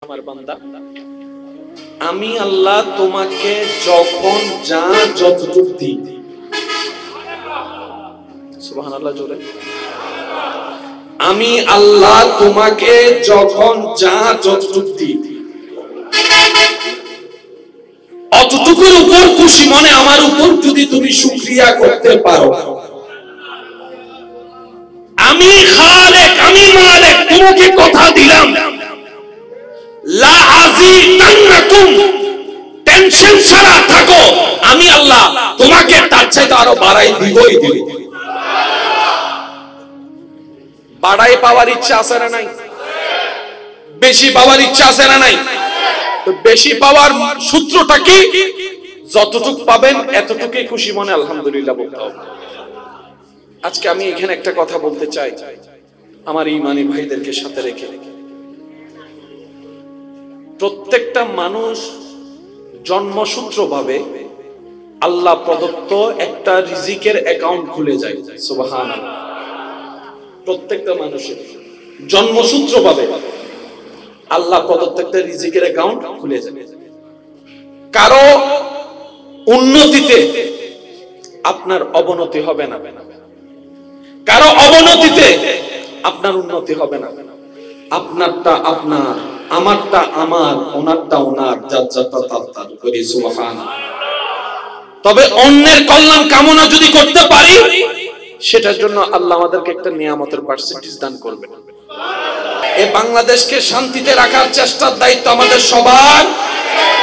আমার বান্দা, আমি আল্লাহ তোমাকে যখন যা যতটুকু দিই, সুবহানাল্লাহ জোরে, আমি আল্লাহ তোমাকে যখন যা যতটুকু দিই, অতটুকুর উপর খুশি মনে আমার উপর যদি তুমি শুকরিয়া করতে পারো, আমি খালেক, আমি মালিক, তোমাকে কথা দিলাম, লা আযীদান্নাকুম, টেনশন ছাড়া থাকো, আমি আল্লাহ তোমাকে তার চাইতে আরো বাড়াই দিবই দিব। বাড়াই পাওয়ার ইচ্ছা আছে না নাই? বেশি পাওয়ার ইচ্ছা আছে না নাই? তো বেশি পাওয়ার সূত্রটা কি? যতটুকু পাবেন এতটুকুই খুশি মনে আলহামদুলিল্লাহ বলতে হবে। আজকে আমি এখানে একটা কথা বলতে চাই আমার ঈমানি ভাইদেরকে সাথে রেখে, প্রত্যেকটা মানুষ জন্মসূত্রভাবে আল্লাহ প্রদত্ত একটা রিজিকের অ্যাকাউন্ট খুলে যায়। সুবহানাল্লাহ। প্রত্যেকটা মানুষের জন্মসূত্রভাবে আল্লাহ প্রদত্ত একটা রিজিকের অ্যাকাউন্ট খুলে যায়। কারো উন্নতিতে আপনার অবনতি হবে না, কারো অবনতিতে আপনার উন্নতি হবে না। আপনারটা আপনার, আমারটা আমার, ওনারটা ওনার, যার যারটা তার তার করি। সুবহানাল্লাহ। তবে অন্যের কল্যাণ কামনা যদি করতে পারি, সেটার জন্য আল্লাহ আমাদেরকে একটা নিয়ামতের পার্সেন্টেজ দান করবেন। এই বাংলাদেশকে শান্তিতে রাখার চেষ্টার দায়িত্ব আমাদের সবার।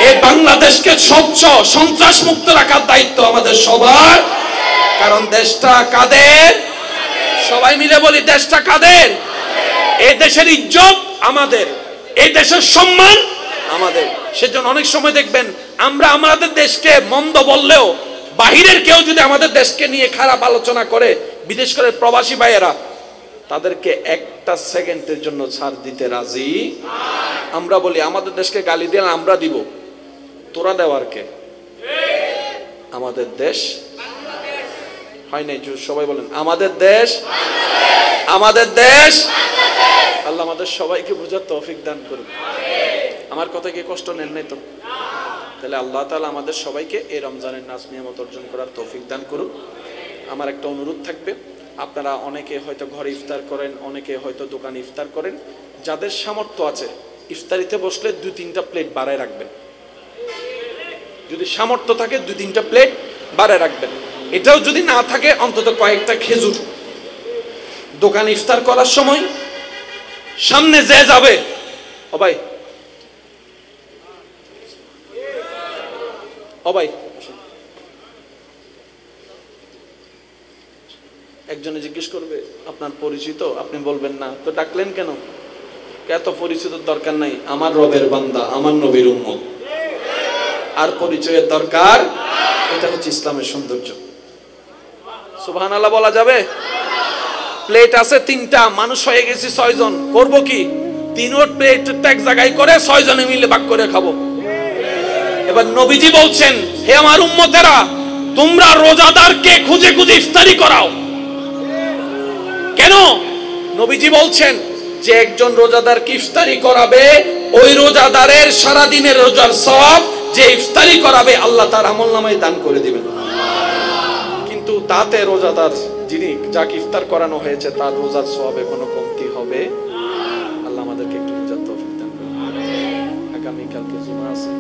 এই বাংলাদেশকে স্বচ্ছ সন্ত্রাস মুক্ত রাখার দায়িত্ব আমাদের সবার। কারণ দেশটা কাদের? সবাই মিলে বলি, দেশটা কাদের? এই দেশের ইজ্জত আমাদের, এই দেশের সম্মান আমাদের। সেজন্য অনেক সময় দেখবেন আমরা আমাদের দেশকে মন্দ বললেও বাহিরের কেউ যদি আমাদের দেশকে নিয়ে খারাপ আলোচনা করে, বিশেষ করে প্রবাসী ভাইয়েরা, তাদেরকে একটা সেকেন্ডের জন্য ছাড় দিতে রাজি। আমরা বলি আমাদের দেশকে গালি দিলে আমরা দিব, তোরা দেওয়ার কে? আমাদের দেশ হয় নাই? সবাই বলেন আমাদের দেশ, আমাদের দেশ। আল্লাহ আমাদের সবাইকে বোঝার তৌফিক দান করুন। আমার কথা কি কষ্ট নেন নাই তো? তাহলে আল্লাহ তাআলা আমাদের সবাইকে এই রমজানের নাজ নিয়ামত অর্জন করার তৌফিক দান করুন। আমার একটা অনুরোধ থাকবে, আপনারা অনেকে হয়তো ঘরে ইফতার করেন, অনেকে হয়তো দোকানে ইফতার করেন, যাদের সামর্থ্য আছে ইফতারিতে বসলে 2-3টা প্লেট বাড়ায় রাখবেন। যদি সামর্থ্য থাকে 2-3টা প্লেট বাড়ায় রাখবেন। এটাও যদি না থাকে অন্তত কয়েকটা খেজুর। দোকানে ইফতার করার সময় সামনে যে যাবে, ও ভাই, ও ভাই, একজনে জিজ্ঞেস করবে আপনার পরিচিত, আপনি বলবেন না, তো ডাকলেন কেন? এত পরিচিতর দরকার নাই, আমার রবের বান্দা, আমার নবীর উম্মত, আর পরিচয়ের দরকার। এটা হচ্ছে ইসলামের সৌন্দর্য। সুবহানাল্লাহ বলা যাবে? প্লেট আছে 3টা, মানুষ হয়ে গেছি 6 জন, করব কি? 3 প্লেটটা এক জায়গায় করে 6 জনে মিলে ভাগ করে খাবো। এবার নবীজি বলছেন, হে আমার উম্মতেরা, তোমরা রোজাদারকে খুঁজে খুঁজে ইফতারি করাও। কেন? নবীজি বলছেন যে একজন রোজাদারকে ইফতারি করাবে, ওই রোজাদারের সারা দিনের রোজার সওয়াব যে ইফতারি করাবে আল্লাহ তার আমলনামায় দান করে দিবেন। কিন্তু তাতে রোজাদার যিনি যাকে ইফতার করানো হয়েছে তার রোজার সওয়াবে কোনো কমতি হবে? আল্লাহ আমাদেরকে একটু বুঝার তৌফিক দান করুন। আগামী কালকে জুমা আছে,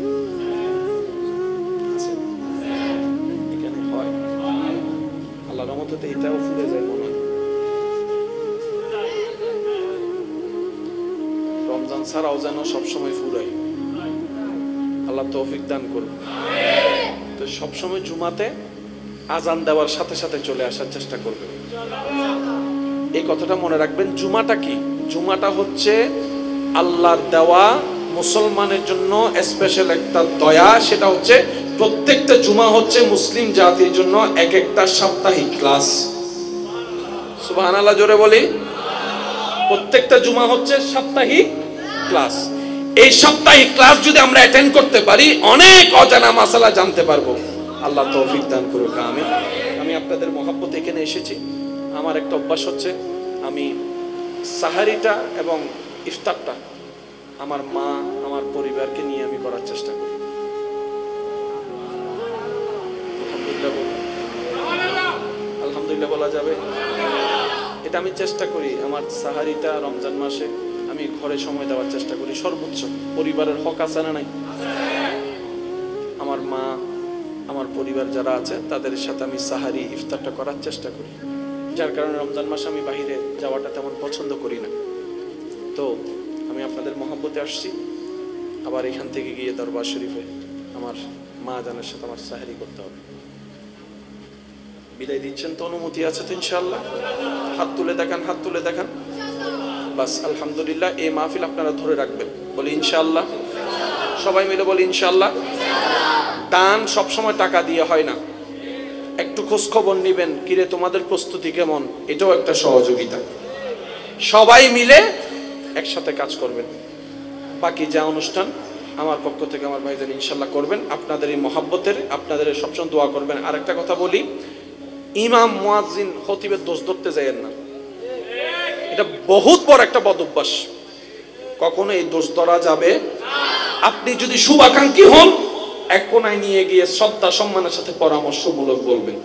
এখানে হয় আল্লাহর রহমতে এটাও ফুলে যায় মনে হয়। রমজান ছাড়াও যেন সবসময় ফুরাই, আল্লাহ তৌফিক দান করুন। তো সবসময় জুমাতে আজান দেওয়ার সাথে সাথে চলে আসার চেষ্টা করবেন। এই কথাটা মনে রাখবেন। জুমাটা কি? জুমাটা হচ্ছে আল্লাহর দেওয়া মুসলমানের জন্য স্পেশাল একটা দয়া। সেটা হচ্ছে প্রত্যেকটা জুমা হচ্ছে মুসলিম জাতির জন্য এক একটা সাপ্তাহিক ক্লাস। সুবহানাল্লাহ জোরে বলি। প্রত্যেকটা জুমা হচ্ছে সাপ্তাহিক ক্লাস। এই সাপ্তাহিক ক্লাস যদি আমরা অ্যাটেন্ড করতে পারি, অনেক অজানা মাসালা জানতে পারবো। আল্লাহ তৌফিক দান করুক, আমিন। আমি আপনাদের মহব্বতে এখানে এসেছি। আমার একটা অভ্যাস হচ্ছে, আমি সাহারিটা এবং ইফতারটা আমার মা, আমার পরিবারকে নিয়ে আমি করার চেষ্টা করি। আলহামদুলিল্লাহ বলা যাবে? এটা আমি চেষ্টা করি। আমার সাহারিটা রমজান মাসে আমি ঘরে সময় দেওয়ার চেষ্টা করি সর্বোচ্চ। পরিবারের হক আছে না নাই? আমার মা, আমার পরিবার যারা আছে তাদের সাথে আমি সাহারি ইফতারটা করার চেষ্টা করি, যার কারণে রমজান মাসে আমি বাইরে যাওয়াটা তেমন পছন্দ করি না। তো আমি আপনাদের মহব্বতে আসছি, আবার এখান থেকে গিয়ে দরবার শরীফে আমার মা জানের সাথে আমার সাহারি করতে হবে। বিদায় দিচ্ছেন তো? অনুমতি আছে তো ইনশাআল্লাহ? হাত তুলে দেখান, হাত তুলে দেখান। বাস আলহামদুলিল্লাহ। এই মাহফিল আপনারা ধরে রাখবেন, বলি ইনশাআল্লাহ। সবাই মিলে বলি ইনশাআল্লাহ। দান সবসময় টাকা দিয়ে হয় না, একটু খোঁজ খবর নিবেন, কিরে তোমাদের প্রস্তুতি কেমন, এটাও একটা সহযোগিতা। সবাই মিলে একসাথে কাজ করবেন। বাকি যা অনুষ্ঠান আমার পক্ষ থেকে আমার ভাইজান ইনশাআল্লাহ করবেন, আপনাদের এই মহাব্বতের, আপনাদের সবসময় দোয়া করবেন। আর একটা কথা বলি, ইমাম, মুয়াজ্জিন, খতিবের দোষ ধরতে যায়েন না, এটা বহুত বড় একটা বদ অভ্যাস। কখনো এই দোষ ধরা যাবে। আপনি যদি শুভাকাঙ্ক্ষী হন, এক কোনায় নিয়ে গিয়ে শ্রদ্ধা সম্মানের সাথে পরামর্শমূলক বলবেন।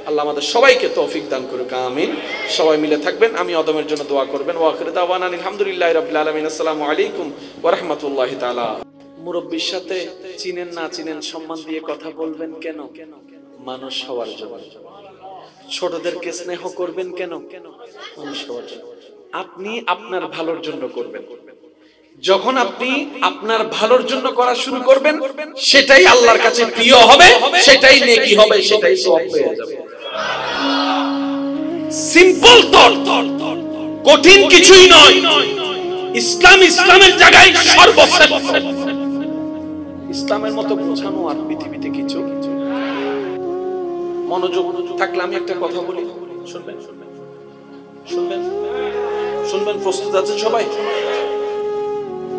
আল্লাহ আমাদের সবাইকে তৌফিক দান করুক, আমিন। সবাই মিলে থাকবেন, আমি অদমের জন্য দোয়া করবেন। ওয়া আখিরু দাওয়ানা আলহামদুলিল্লাহি রাব্বিল আলামিন। আসসালামু আলাইকুম ওয়া রাহমাতুল্লাহি তাআলা। মুরব্বির সাথে চিনেন না চিনেন সম্মান দিয়ে কথা বলবেন কেন? মানুষ হওয়ার জন্য। ছোটদেরকে স্নেহ করবেন কেন? মানুষ হওয়ার জন্য। আপনি আপনার ভালোর জন্য করবেন। যখন আপনি আপনার ভালোর জন্য করা শুরু করবেন, সেটাই আল্লাহর কাছে প্রিয় হবে, সেটাই নেকি হবে, সেটাই সওয়াব হয়ে যাবে। সিম্পল থট, কঠিন কিছুই নয়। ইসলাম ইসলামের জায়গায় সর্বশ্রেষ্ঠ। ইসলামের মতো বোঝানো আর পৃথিবীতে কিছু। মনোযোগ থাকলে আমি একটা কথা বলি, শুনবেন? শুনবেন? শুনবেন? প্রস্তুত আছেন সবাই?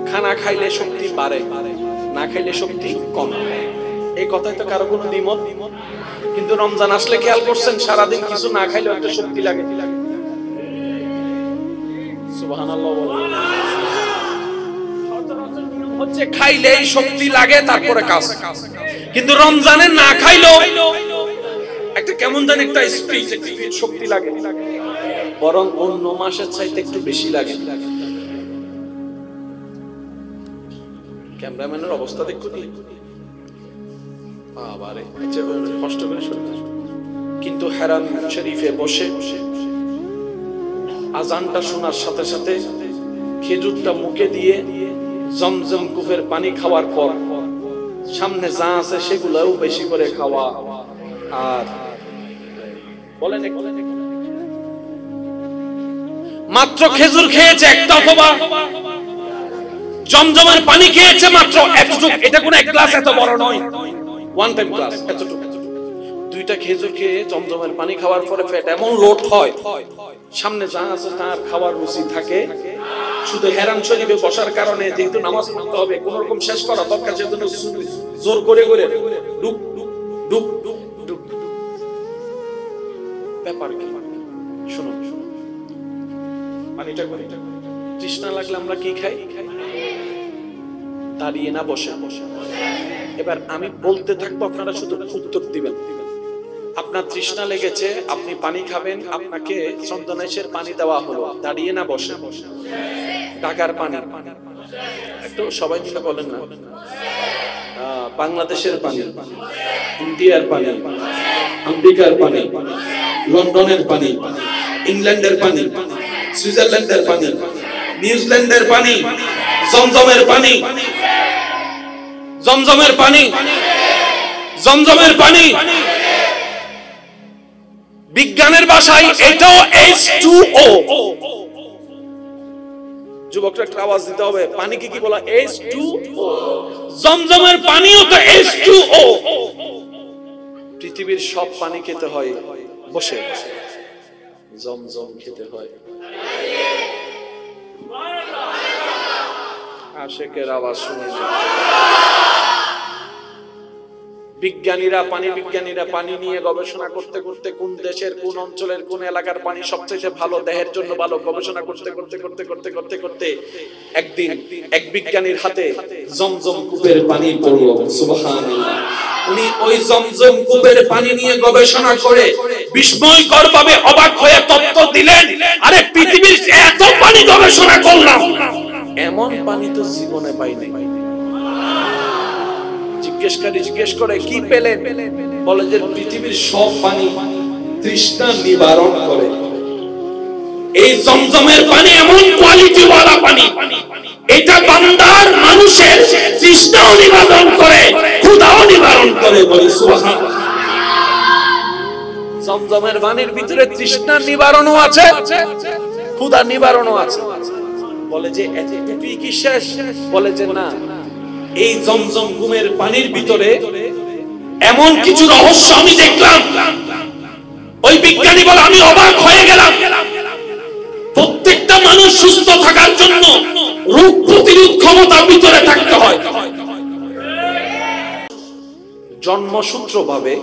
খানা খাইলে শক্তি বাড়ে, না খাইলে শক্তি কম। এই কথায় তো কারো কোনো দ্বিমত। কিন্তু রমজান আসলে খেয়াল করছেন, সারাদিন কিছু না খাইলেও একটা শক্তি লাগে। সুবহানাল্লাহ বলেন। হচ্ছে খাইলেই শক্তি লাগে, তারপরে কাজ। কিন্তু রমজানে না খাইলেও একটা কেমন জানি একটা স্পিড শক্তি লাগে, বরং অন্য মাসের চাইতে একটু বেশি লাগে। ক্যামেরাম্যানের অবস্থা দেখুন, বাবারে কষ্ট করে শুনতে। কিন্তু হেরাম শরীফে বসে আজানটা শোনার সাথে সাথে খেজুরটা মুখে দিয়ে জমজম কুফের পানি খাওয়ার পর সামনে যা আছে সেগুলোও বেশি করে খাওয়া। আর বলেন, মাত্র খেজুর খেয়েছে একটা, অথবা জমজমের পানি খেয়েছে মাত্র এতটুকু। এটা কোন এক গ্লাস এত বড় নয়, ওয়ান টাইম গ্লাস এতটুকু। দুইটা খেজুর খেয়ে জমজমের পানি খাওয়ার পরে পেট এমন লোড হয়, সামনে যা আছে তার খাওয়ার রুচি থাকে। শুধু হেরাম শরীফে বসার কারণে, যেহেতু নামাজ পড়তে হবে, কোন রকম শেষ করা দরকার, সেজন্য জোর করে করে ডুব ডুব ডুব। ব্যাপার কি? শুনুন, পানিটা করে তৃষ্ণা লাগলে আমরা কি খাই? দাঁড়িয়ে না বসে। এবার আমি বলতে থাকবো, আপনারা শুধু উত্তর দিবেন। আপনার তৃষ্ণা লেগেছে, আপনি পানি খাবেন, আপনাকে চন্দনেশের পানি দেওয়া হলো, দাঁড়িয়ে না বসে? ঢাকার পানি, একটু সবাই মিলে বলেন না। বাংলাদেশের পানি, ইন্ডিয়ার পানি, আমেরিকার পানি, লন্ডনের পানি, ইংল্যান্ডের পানি, সুইজারল্যান্ডের পানি, নিউজিল্যান্ডের পানি, জমজমের পানি, জমজমের পানি, জমজমের পানি। বিজ্ঞানের ভাষায় এটাও H2O। যুবকরা একটা আওয়াজ দিতে হবে, পানিকে কি বলা? H2O। জমজমের পানিও তো H2O। পৃথিবীর সব পানি খেতে হয় বসে, জমজম খেতে হয়। আশেকের আওয়াজ শুনে বিজ্ঞানীরা পানি নিয়ে গবেষণা করতে করতে কোন দেশের কোন অঞ্চলের কোন এলাকার পানি সবচেয়ে ভালো, দেহের জন্য ভালো, গবেষণা করতে একদিন এক বিজ্ঞানীর হাতে জমজম কূপের পানি পড়লো। সুবহানাল্লাহ। উনি ওই জমজম কূপের পানি নিয়ে গবেষণা করে বিস্ময়কর ভাবে অবাক হয়ে তথ্য দিলেন, আরে পৃথিবীর এত পানি গবেষণা করলাম, এমন পানি তো জীবনে পাইনি। জিজ্ঞেস করে কি পেলেন? বলে যে পৃথিবীর সব পানি তৃষ্ণা নিবারণ করে, এই জমজমের পানি এমন কোয়ালিটি ওয়ালা পানি, এটা বান্দার মানুষের তৃষ্ণাও নিবারণ করে, ক্ষুধাও নিবারণ করে। বলি সুবহানাল্লাহ। জমজমের পানির ভিতরে তৃষ্ণার নিবারণও আছে, ক্ষুধার নিবারণও আছে। বলে যে এতটুকুই কি শেষ? বলে যে না, এই জমজম কূপের পানির ভিতরে এমন কিছু রহস্য আমি দেখলাম। ওই বিজ্ঞানী বলে আমি অবাক হয়ে গেলাম। প্রত্যেকটা মানুষ সুস্থ থাকার জন্য রোগ প্রতিরোধ ক্ষমতার ভিতরে থাকতে হয়। জন্মসূত্রভাবে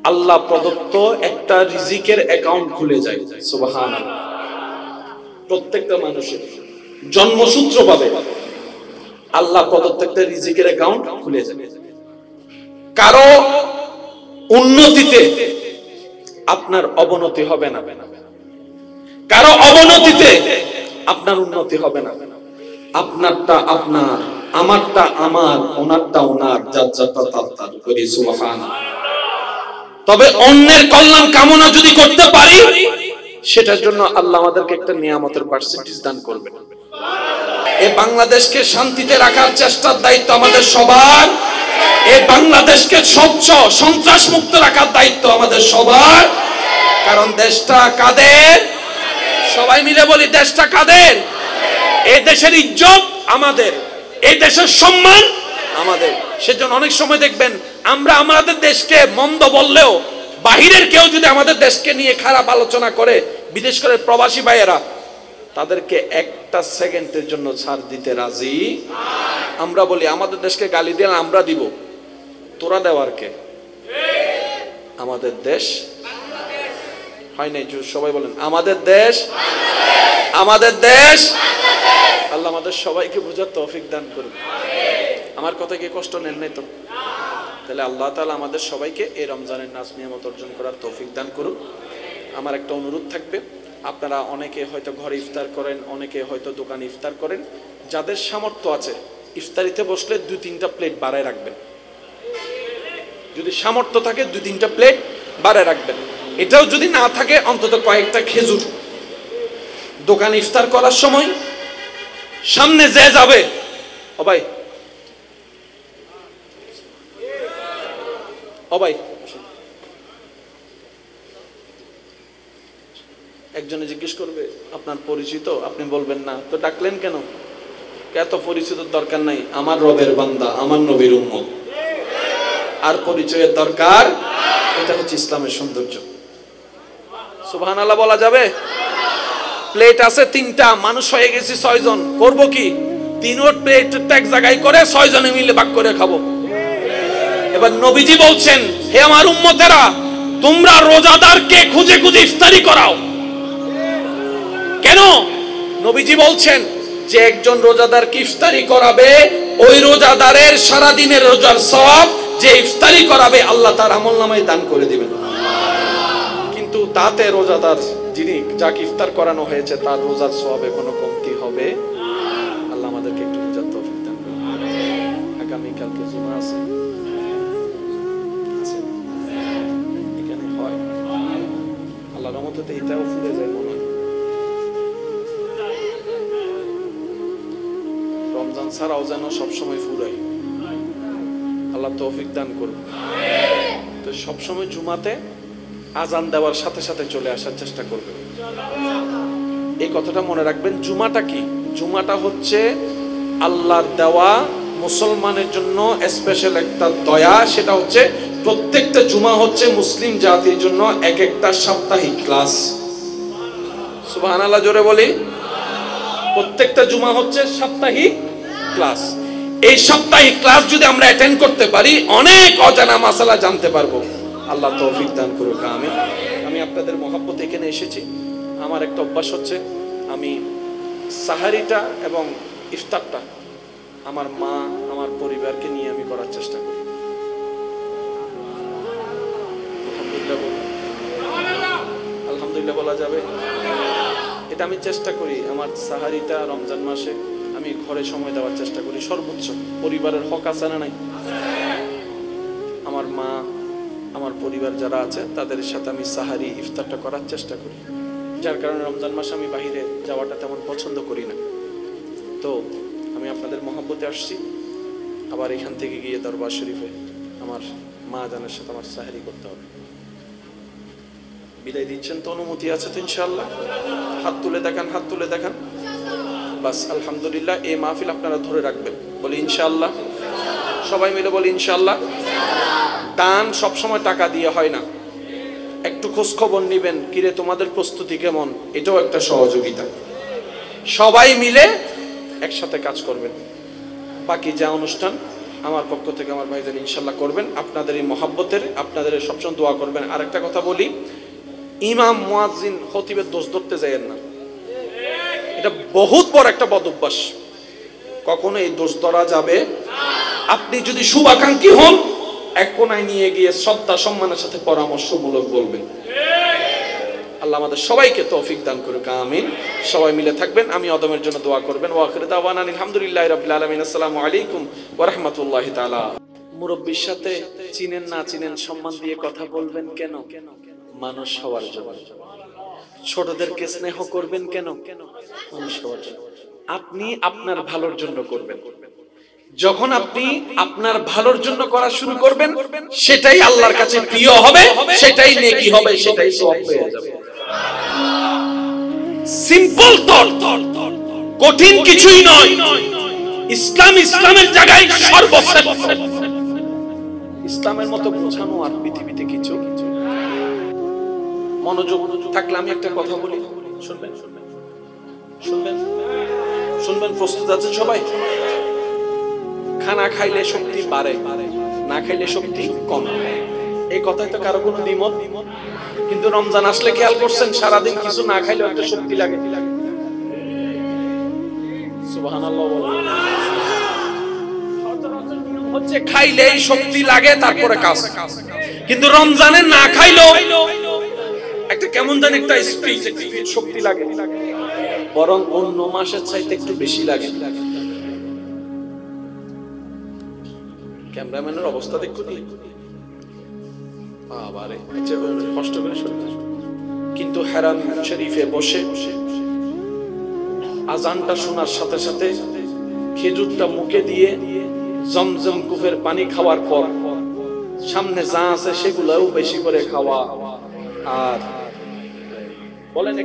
আল্লাহ প্রদত্ত একটা রিজিকের অ্যাকাউন্ট খুলে যায়। সুবহানাল্লাহ। প্রত্যেকটা মানুষের জন্মসূত্রভাবে আল্লাহ প্রদত্ত একটা রিজিকের অ্যাকাউন্ট খুলে যায়। কারো উন্নতিতে আপনার অবনতি হবে না, কারো অবনতিতে আপনার উন্নতি হবে না। আপনারটা আপনার, আমারটা আমার, ওনারটা ওনার, যার যারটা তার তার। করি সুবহানাল্লাহ। তবে অন্যের কল্যাণ কামনা যদি করতে পারি, সেটার জন্য আল্লাহ আমাদেরকে একটা নিয়ামতের পার্সেন্টেজ দান করবেন। এই বাংলাদেশকে শান্তিতে রাখার চেষ্টার দায়িত্ব আমাদের সবার। এই বাংলাদেশকে স্বচ্ছ সন্ত্রাস মুক্ত রাখার দায়িত্ব আমাদের সবার। কারণ দেশটা কাদের? সবাই মিলে বলি, দেশটা কাদের? এই দেশের ইজ্জত আমাদের, এই দেশের সম্মান আমাদের। সেজন্য অনেক সময় দেখবেন আমরা আমাদের দেশকে মন্দ বললেও বাহিরের কেউ যদি আমাদের দেশকে নিয়ে খারাপ আলোচনা করে, বিশেষ করে প্রবাসী ভাইয়েরা, তাদেরকে একটা সেকেন্ডের জন্য ছাড় দিতে রাজি। আমরা বলি আমাদের দেশকে গালি দিলে আমরা দিব, তোরা দেওয়ার কে? আমাদের দেশ হয় নাই? সবাই বলেন আমাদের দেশ, আমাদের দেশ। আল্লাহ আমাদের সবাইকে বোঝার তৌফিক দান করুন। আমার কথা কি কষ্ট নেন নাই তো? তাহলে আল্লাহ তাআলা আমাদের সবাইকে এই রমজানের নাজ নিয়ামত অর্জন করার তৌফিক দান করুন। আমার একটা অনুরোধ থাকবে, আপনারা অনেকে হয়তো ঘরে ইফতার করেন, অনেকে হয়তো দোকানে ইফতার করেন, যাদের সামর্থ্য আছে ইফতারিতে বসলে 2-3টা প্লেট বাড়ায় রাখবেন। যদি সামর্থ্য থাকে 2-3টা প্লেট বাড়ায় রাখবেন। এটাও যদি না থাকে অন্তত কয়েকটা খেজুর। দোকানে ইফতার করার সময় সামনে যে যাবে, ও ভাই একজনে জিজ্ঞেস করবে আপনার পরিচিত, আপনি বলবেন না তো ডাকলেন কেন? এত পরিচিত দরকার নাই, আমার রবের বান্দা, আমার নবীর উম্মত, আর পরিচয়ের দরকার। এটা হচ্ছে ইসলামের সৌন্দর্য। সুবহানাল্লাহ বলা যাবে? প্লেট আছে 3টা, মানুষ হয়ে গেছি 6 জন, করব কি? 3 প্লেট এক জায়গায় করে 6 জনে মিলে ভাগ করে খাবো। এবার নবীজি বলছেন, হে আমার উম্মতেরা, তোমরা রোজাদারকে খুঁজে খুঁজে ইফতারি করাও। কেন? নবীজি বলছেন যে একজন রোজাদারকে ইফতারি করাবে, ওই রোজাদারের সারা দিনের রোজার সওয়াব যে ইফতারি করাবে আল্লাহ তার আমলনামায় দান করে দিবেন। কিন্তু তাতে রোজাদার যিনি যাকে ইফতার করানো হয়েছে তার রোজার সওয়াবে কোনো কমতি হবে? আল্লাহ আমাদেরকে একটু বোঝার তৌফিক দান করুন। আগামী কালকে জুমা আছে, এখানে হয় আল্লাহর রহমতে এটাও ফুলে যায় মনে হয়। রমজান ছাড়াও যেন সবসময় ফুরাই, আল্লাহ তৌফিক দান করুন। তো সবসময় জুমাতে আজান দেওয়ার সাথে সাথে চলে আসার চেষ্টা করবেন। এই কথাটা মনে রাখবেন। জুমাটা কি? জুমাটা হচ্ছে আল্লাহর দেওয়া মুসলমানের জন্য স্পেশাল একটা দয়া। সেটা হচ্ছে প্রত্যেকটা জুমা হচ্ছে মুসলিম জাতির জন্য এক একটা সাপ্তাহিক ক্লাস। সুবহানাল্লাহ জোরে বলি। প্রত্যেকটা জুমা হচ্ছে সাপ্তাহিক ক্লাস। এই সাপ্তাহিক ক্লাস যদি আমরা অ্যাটেন্ড করতে পারি, অনেক অজানা মাসালা জানতে পারবো। আল্লাহ তৌফিক দান করুক, আমিন। আমি আপনাদের মহব্বতে এখানে এসেছি। আমার একটা অভ্যাস হচ্ছে, আমি সাহারিটা এবং ইফতারটা আমার মা, আমার পরিবারকে নিয়ে আমি করার চেষ্টা করি। আলহামদুলিল্লাহ বলা যাবে? এটা আমি চেষ্টা করি। আমার সাহারিটা রমজান মাসে আমি ঘরে সময় দেওয়ার চেষ্টা করি সর্বোচ্চ। পরিবারের হক আছে না নাই? আমার মা, আমার পরিবার যারা আছে তাদের সাথে আমি সাহারি ইফতারটা করার চেষ্টা করি। যার কারণে রমজান মাসে আমি বাইরে যাওয়াটা তেমন পছন্দ করি না। তো আমি আপনাদের মহব্বতে আসছি, আবার এখান থেকে গিয়ে দরবার শরীফে আমার মা জানের সাথে আমার সাহারি করতে হবে। বিদায় দিচ্ছেন তো? অনুমতি আছে তো ইনশাআল্লাহ? হাত তুলে দেখান, হাত তুলে দেখান। বাস, আলহামদুলিল্লাহ। এই মাহফিল আপনারা ধরে রাখবেন, বলি ইনশাআল্লাহ। সবাই মিলে বলি ইনশাআল্লাহ। দান সবসময় টাকা দিয়ে হয় না, একটু খোঁজ খবর নিবেন, কিরে তোমাদের প্রস্তুতি কেমন, এটাও একটা সহযোগিতা। সবাই মিলে একসাথে কাজ করবেন। বাকি যা অনুষ্ঠান আমার পক্ষ থেকে আমার ভাইজান ইনশাআল্লাহ করবেন। আপনাদের এই মহাব্বতের, আপনাদের সবসময় দোয়া করবেন। আর একটা কথা বলি, ইমাম, মুয়াজ্জিন, খতিবের দোষ ধরতে যায়েন না। এটা বহুত বড় একটা বদ অভ্যাস, কখনো এই দোষ ধরা যাবে। আপনি যদি শুভাকাঙ্ক্ষী হন, এক কোনায় নিয়ে গিয়ে শ্রদ্ধা সম্মানের সাথে পরামর্শমূলক বলবেন। আল্লাহ আমাদের সবাইকে তৌফিক দান করুক, আমিন। সবাই মিলে থাকবেন, আমি অদমের জন্য দোয়া করবেন। ওয়া আখিরু দাওয়ানা আলহামদুলিল্লাহি রাব্বিল আলামিন। আসসালামু আলাইকুম ওয়া রাহমাতুল্লাহি তাআলা। মুরব্বির সাথে চিনেন না চিনেন সম্মান দিয়ে কথা বলবেন কেন? মানুষ হওয়ার জন্য। ছোটদেরকে স্নেহ করবেন কেন? মানুষ হওয়ার জন্য। আপনি আপনার ভালোর জন্য করবেন। যখন আপনি আপনার ভালোর জন্য করা শুরু করবেন, সেটাই আল্লাহর কাছে প্রিয় হবে, সেটাই নেকি হবে, সেটাই সওয়াব হয়ে যাবে। সিম্পল থট, কঠিন কিছুই নয়। ইসলাম ইসলামের জায়গায় সর্বশ্রেষ্ঠ। ইসলামের মতো বোঝানো আর পৃথিবীতে কিছু। মনোযোগ থাকলে আমি একটা কথা বলি, শুনবেন? শুনবেন? শুনবেন? প্রস্তুত আছেন সবাই? খানা খাইলে শক্তি বাড়ে, না খাইলে শক্তি কম। এই কথায় তো কারো কোনো দ্বিমত? কিন্তু রমজান আসলে খেয়াল করছেন, সারাদিন কিছু না খাইলেও একটা শক্তি লাগে। সুবহানাল্লাহ বলেন। হচ্ছে খাইলেই শক্তি লাগে, তারপরে কাজ। কিন্তু রমজানে না খাইলেও একটা কেমন জানি একটা স্পিরিট শক্তি লাগে, বরং অন্য মাসের চাইতে একটু বেশি লাগে। ক্যামেরাম্যানের অবস্থা দেখুন, বাবারে কষ্ট করে শুনতে। কিন্তু হারাম শরীফে বসে আজানটা শোনার সাথে সাথে খেজুরটা মুখে দিয়ে জমজম কুফের পানি খাওয়ার পর সামনে যা আছে সেগুলোও বেশি করে খাওয়া। আর বলেন,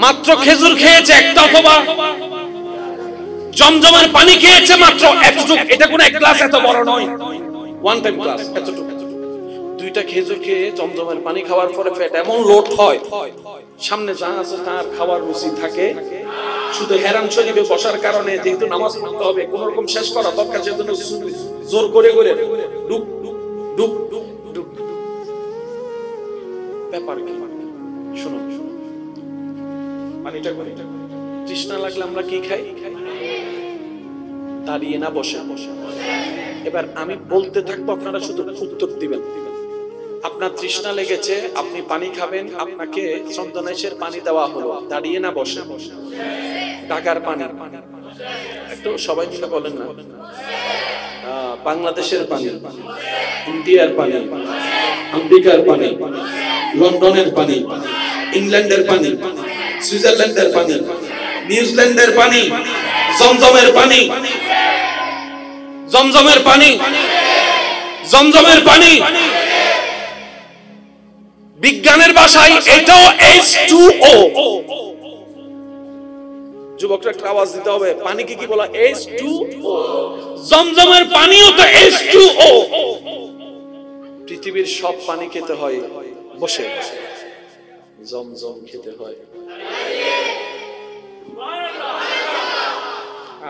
মাত্র খেজুর খেয়েছে একটা, অথবা জমজমের পানি খেয়েছে মাত্র এতটুকু। এটা কোন এক গ্লাস এত বড় নয়, ওয়ান টাইম গ্লাস এতটুকু। দুইটা খেজুর খেয়ে জমজমের পানি খাওয়ার পরে পেট এমন লোড হয়, সামনে যা আছে তার খাওয়ার রুচি থাকে। শুধু হেরাম শরীফে বসার কারণে, যেহেতু নামাজ পড়তে হবে, কোন রকম শেষ করা দরকার, সেজন্য জোর করে করে ডুব ডুব ডুব ডুব। ব্যাপার কি? শুনুন, পানিটা করে তৃষ্ণা লাগলে আমরা কি খাই? দাঁড়িয়ে না বসে? এবার আমি বলতে থাকবো, আপনারা শুধু উত্তর দিবেন। আপনার তৃষ্ণা লেগেছে, আপনি পানি খাবেন, আপনাকে চন্দনেশের পানি দেওয়া হলো, দাঁড়িয়ে না বসে? ঢাকার পানি, একটু সবাই মিলে বলেন না। বাংলাদেশের পানি, ইন্ডিয়ার পানি, আমেরিকার পানি, লন্ডনের পানি, ইংল্যান্ডের পানি, সুইজারল্যান্ডের পানি, নিউজিল্যান্ডের পানি, জমজমের পানি, জমজমের পানি, জমজমের পানি। বিজ্ঞানের ভাষায় এটাও H2O। যুবকরা একটা আওয়াজ দিতে হবে, পানিকে কি বলা? H2O। জমজমের পানিও তো H2O। পৃথিবীর সব পানি খেতে হয় বসে, জমজম খেতে হয়।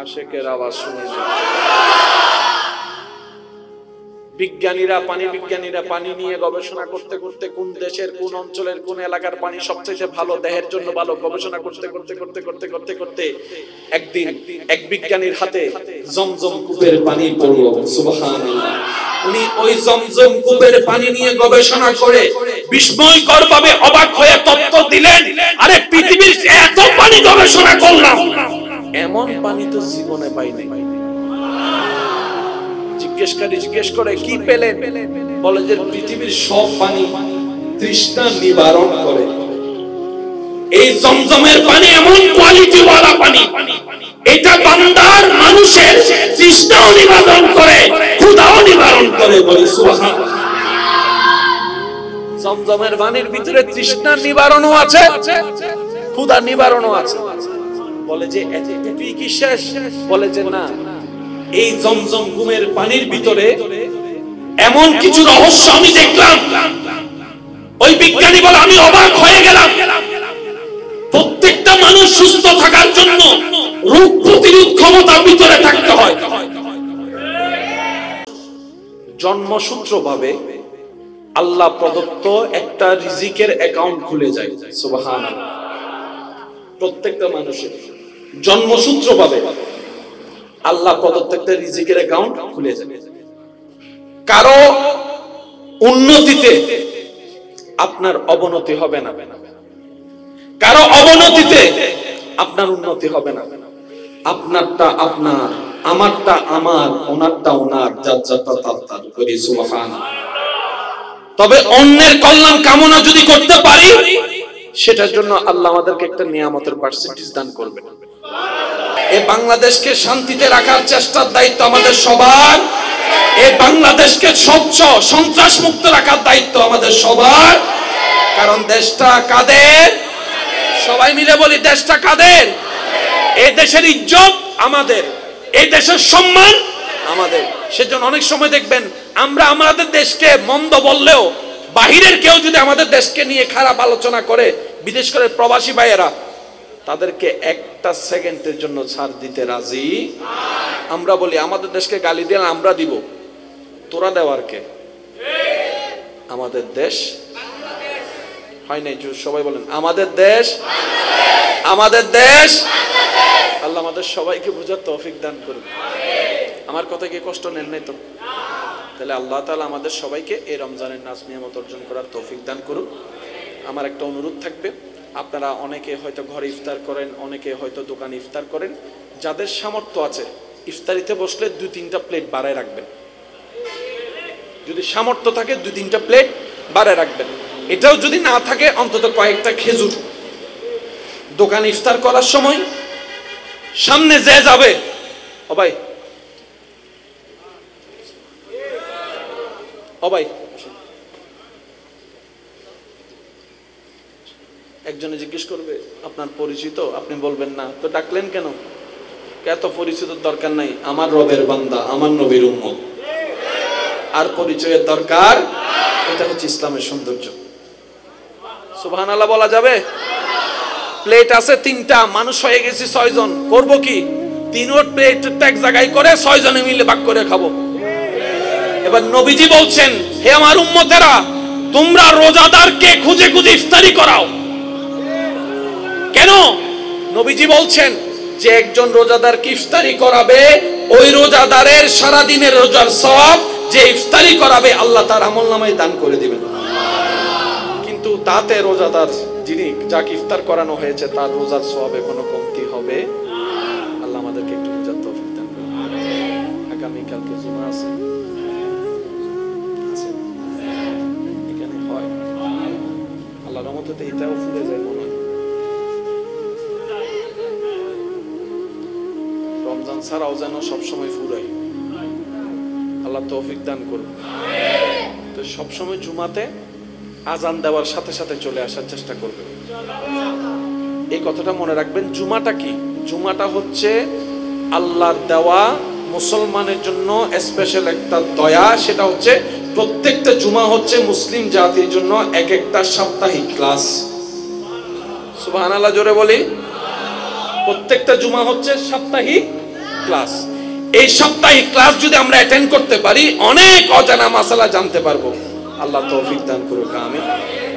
আশেকের আওয়াজ শুনে যায়। বিজ্ঞানীরা পানি নিয়ে গবেষণা করতে করতে কোন দেশের কোন অঞ্চলের কোন এলাকার পানি সবচেয়ে ভালো, দেহের জন্য ভালো, গবেষণা করতে করতে একদিন এক বিজ্ঞানীর হাতে জমজম কূপের পানি পড়ল। সুবহানাল্লাহ। উনি ওই জমজম কূপের পানি নিয়ে গবেষণা করে বিস্ময়কর ভাবে অবাক হয়ে তথ্য দিলেন, আরে পৃথিবীর এত পানি গবেষণা করলাম, এমন পানি তো জীবনে পাইনি। জিজ্ঞেস করে কি পেলেন? বলে যে পৃথিবীর সব পানি তৃষ্ণা নিবারণ করে, এই জমজমের পানি এমন কোয়ালিটি ওয়ালা পানি, এটা বান্দার মানুষের তৃষ্ণাও নিবারণ করে, ক্ষুধাও নিবারণ করে। বলি সুবহানাল্লাহ। জমজমের পানির ভিতরে তৃষ্ণা নিবারণও আছে, ক্ষুধা নিবারণও আছে। বলে যে এতটুকুই কি শেষ? বলে যে না, এই জমজম কুমের পানির ভিতরে এমন কিছু রহস্য আমি দেখলাম। ওই বিজ্ঞানী বলে আমি অবাক হয়ে গেলাম। প্রত্যেকটা মানুষ সুস্থ থাকার জন্য রোগ প্রতিরোধ ক্ষমতার ভিতরে থাকতে হয়। জন্মসূত্রভাবে আল্লাহ প্রদত্ত একটা রিজিকের অ্যাকাউন্ট খুলে যায়। সুবহানাল্লাহ। প্রত্যেকটা মানুষের জন্মসূত্রভাবে আল্লাহ প্রদত্ত একটা রিজিকের অ্যাকাউন্ট খুলে যাবে। কারো উন্নতিতে আপনার অবনতি হবে না, কারো অবনতিতে আপনার উন্নতি হবে না। আপনারটা আপনার, আমারটা আমার, ওনারটা ওনার, যার যারটা তার। করি সুবহানাল্লাহ। তবে অন্যের কল্যাণ কামনা যদি করতে পারি, সেটার জন্য আল্লাহ আমাদেরকে একটা নিয়ামতের পার্সেন্টেজ দান করবেন। এই বাংলাদেশকে শান্তিতে রাখার চেষ্টার দায়িত্ব আমাদের সবার। এই বাংলাদেশকে স্বচ্ছ সন্ত্রাস মুক্ত রাখার দায়িত্ব আমাদের সবার। কারণ দেশটা কাদের? সবাই মিলে বলি, দেশটা কাদের? এই দেশের ইজ্জত আমাদের, এই দেশের সম্মান আমাদের। সেজন্য অনেক সময় দেখবেন আমরা আমাদের দেশকে মন্দ বললেও বাহিরের কেউ যদি আমাদের দেশকে নিয়ে খারাপ আলোচনা করে, বিশেষ করে প্রবাসী ভাইয়েরা, তাদেরকে একটা সেকেন্ডের জন্য ছাড় দিতে রাজি। আমরা বলি আমাদের দেশকে গালি দিয়ে আমরা দিব, তোরা দেওয়ার কে? আমাদের দেশ হয় নাই। সবাই বলেন আমাদের দেশ, আমাদের দেশ। আল্লাহ আমাদের সবাইকে বুঝার তৌফিক দান করুন। আমার কথা কি কষ্ট নেন নাই তো? তাহলে আল্লাহ তাআলা আমাদের সবাইকে এই রমজানের নাজ নিয়ামত অর্জন করার তৌফিক দান করুন। আমার একটা অনুরোধ থাকবে, আপনারা অনেকে হয়তো ঘরে ইফতার করেন, অনেকে হয়তো দোকানে ইফতার করেন, যাদের সামর্থ্য আছে ইফতারিতে বসলে 2-3টা প্লেট বাড়ায় রাখবেন। যদি সামর্থ্য থাকে 2-3টা প্লেট বাড়ায় রাখবেন। এটাও যদি না থাকে অন্তত কয়েকটা খেজুর। দোকানে ইফতার করার সময় সামনে যে যাবে, ও ভাই একজনে জিজ্ঞেস করবে আপনার পরিচিত, আপনি বলবেন না, তো ডাকলেন কেন? এত পরিচিত দরকার নাই, আমার রবের বান্দা, আমার নবীর উম্মত, আর পরিচয়ের দরকার। এটা হচ্ছে ইসলামের সৌন্দর্য। সুবহানাল্লাহ বলা যাবে? প্লেট আছে 3টা, মানুষ হয়ে গেছি 6 জন, করব কি? 3 প্লেট এক জায়গায় করে 6 জনে মিলে ভাগ করে খাবো। এবার নবীজি বলছেন, হে আমার উম্মতেরা, তোমরা রোজাদারকে খুঁজে খুঁজে ইফতারি করাও। কেন? নবীজি বলছেন যে একজন রোজাদারকে ইফতারি করাবে, ওই রোজাদারের সারা দিনের রোজার সওয়াব যে ইফতারি করাবে আল্লাহ তার আমলনামায় দান করে দিবেন। কিন্তু তাতে রোজাদার যিনি যাকে ইফতার করানো হয়েছে তার রোজার সওয়াবে কোনো কমতি হবে? আল্লাহ আমাদেরকে একটু বুঝার তৌফিক দান করুন। আগামী কালকে জুমা আছে, এখানে হয় আল্লাহর রহমতে এটাও ফুলে যায় মনে হয়। রমজান ছাড়াও যেন সবসময় ফুরায়, আল্লাহ তৌফিক দান করুন। তো সবসময় জুমাতে আজান দেওয়ার সাথে সাথে চলে আসার চেষ্টা করবেন। এই কথাটা মনে রাখবেন। জুমাটা কি? জুমাটা হচ্ছে আল্লাহর দেওয়া মুসলমানের জন্য স্পেশাল একটা দয়া। সেটা হচ্ছে প্রত্যেকটা জুমা হচ্ছে মুসলিম জাতির জন্য এক একটা সাপ্তাহিক ক্লাস। সুবহানাল্লাহ জোরে বলি। প্রত্যেকটা জুমা হচ্ছে সাপ্তাহিক ক্লাস। এই সাপ্তাহিক ক্লাস যদি আমরা অ্যাটেন্ড করতে পারি, অনেক অজানা মাসালা জানতে পারবো। আল্লাহ তৌফিক দান করুক, আমিন।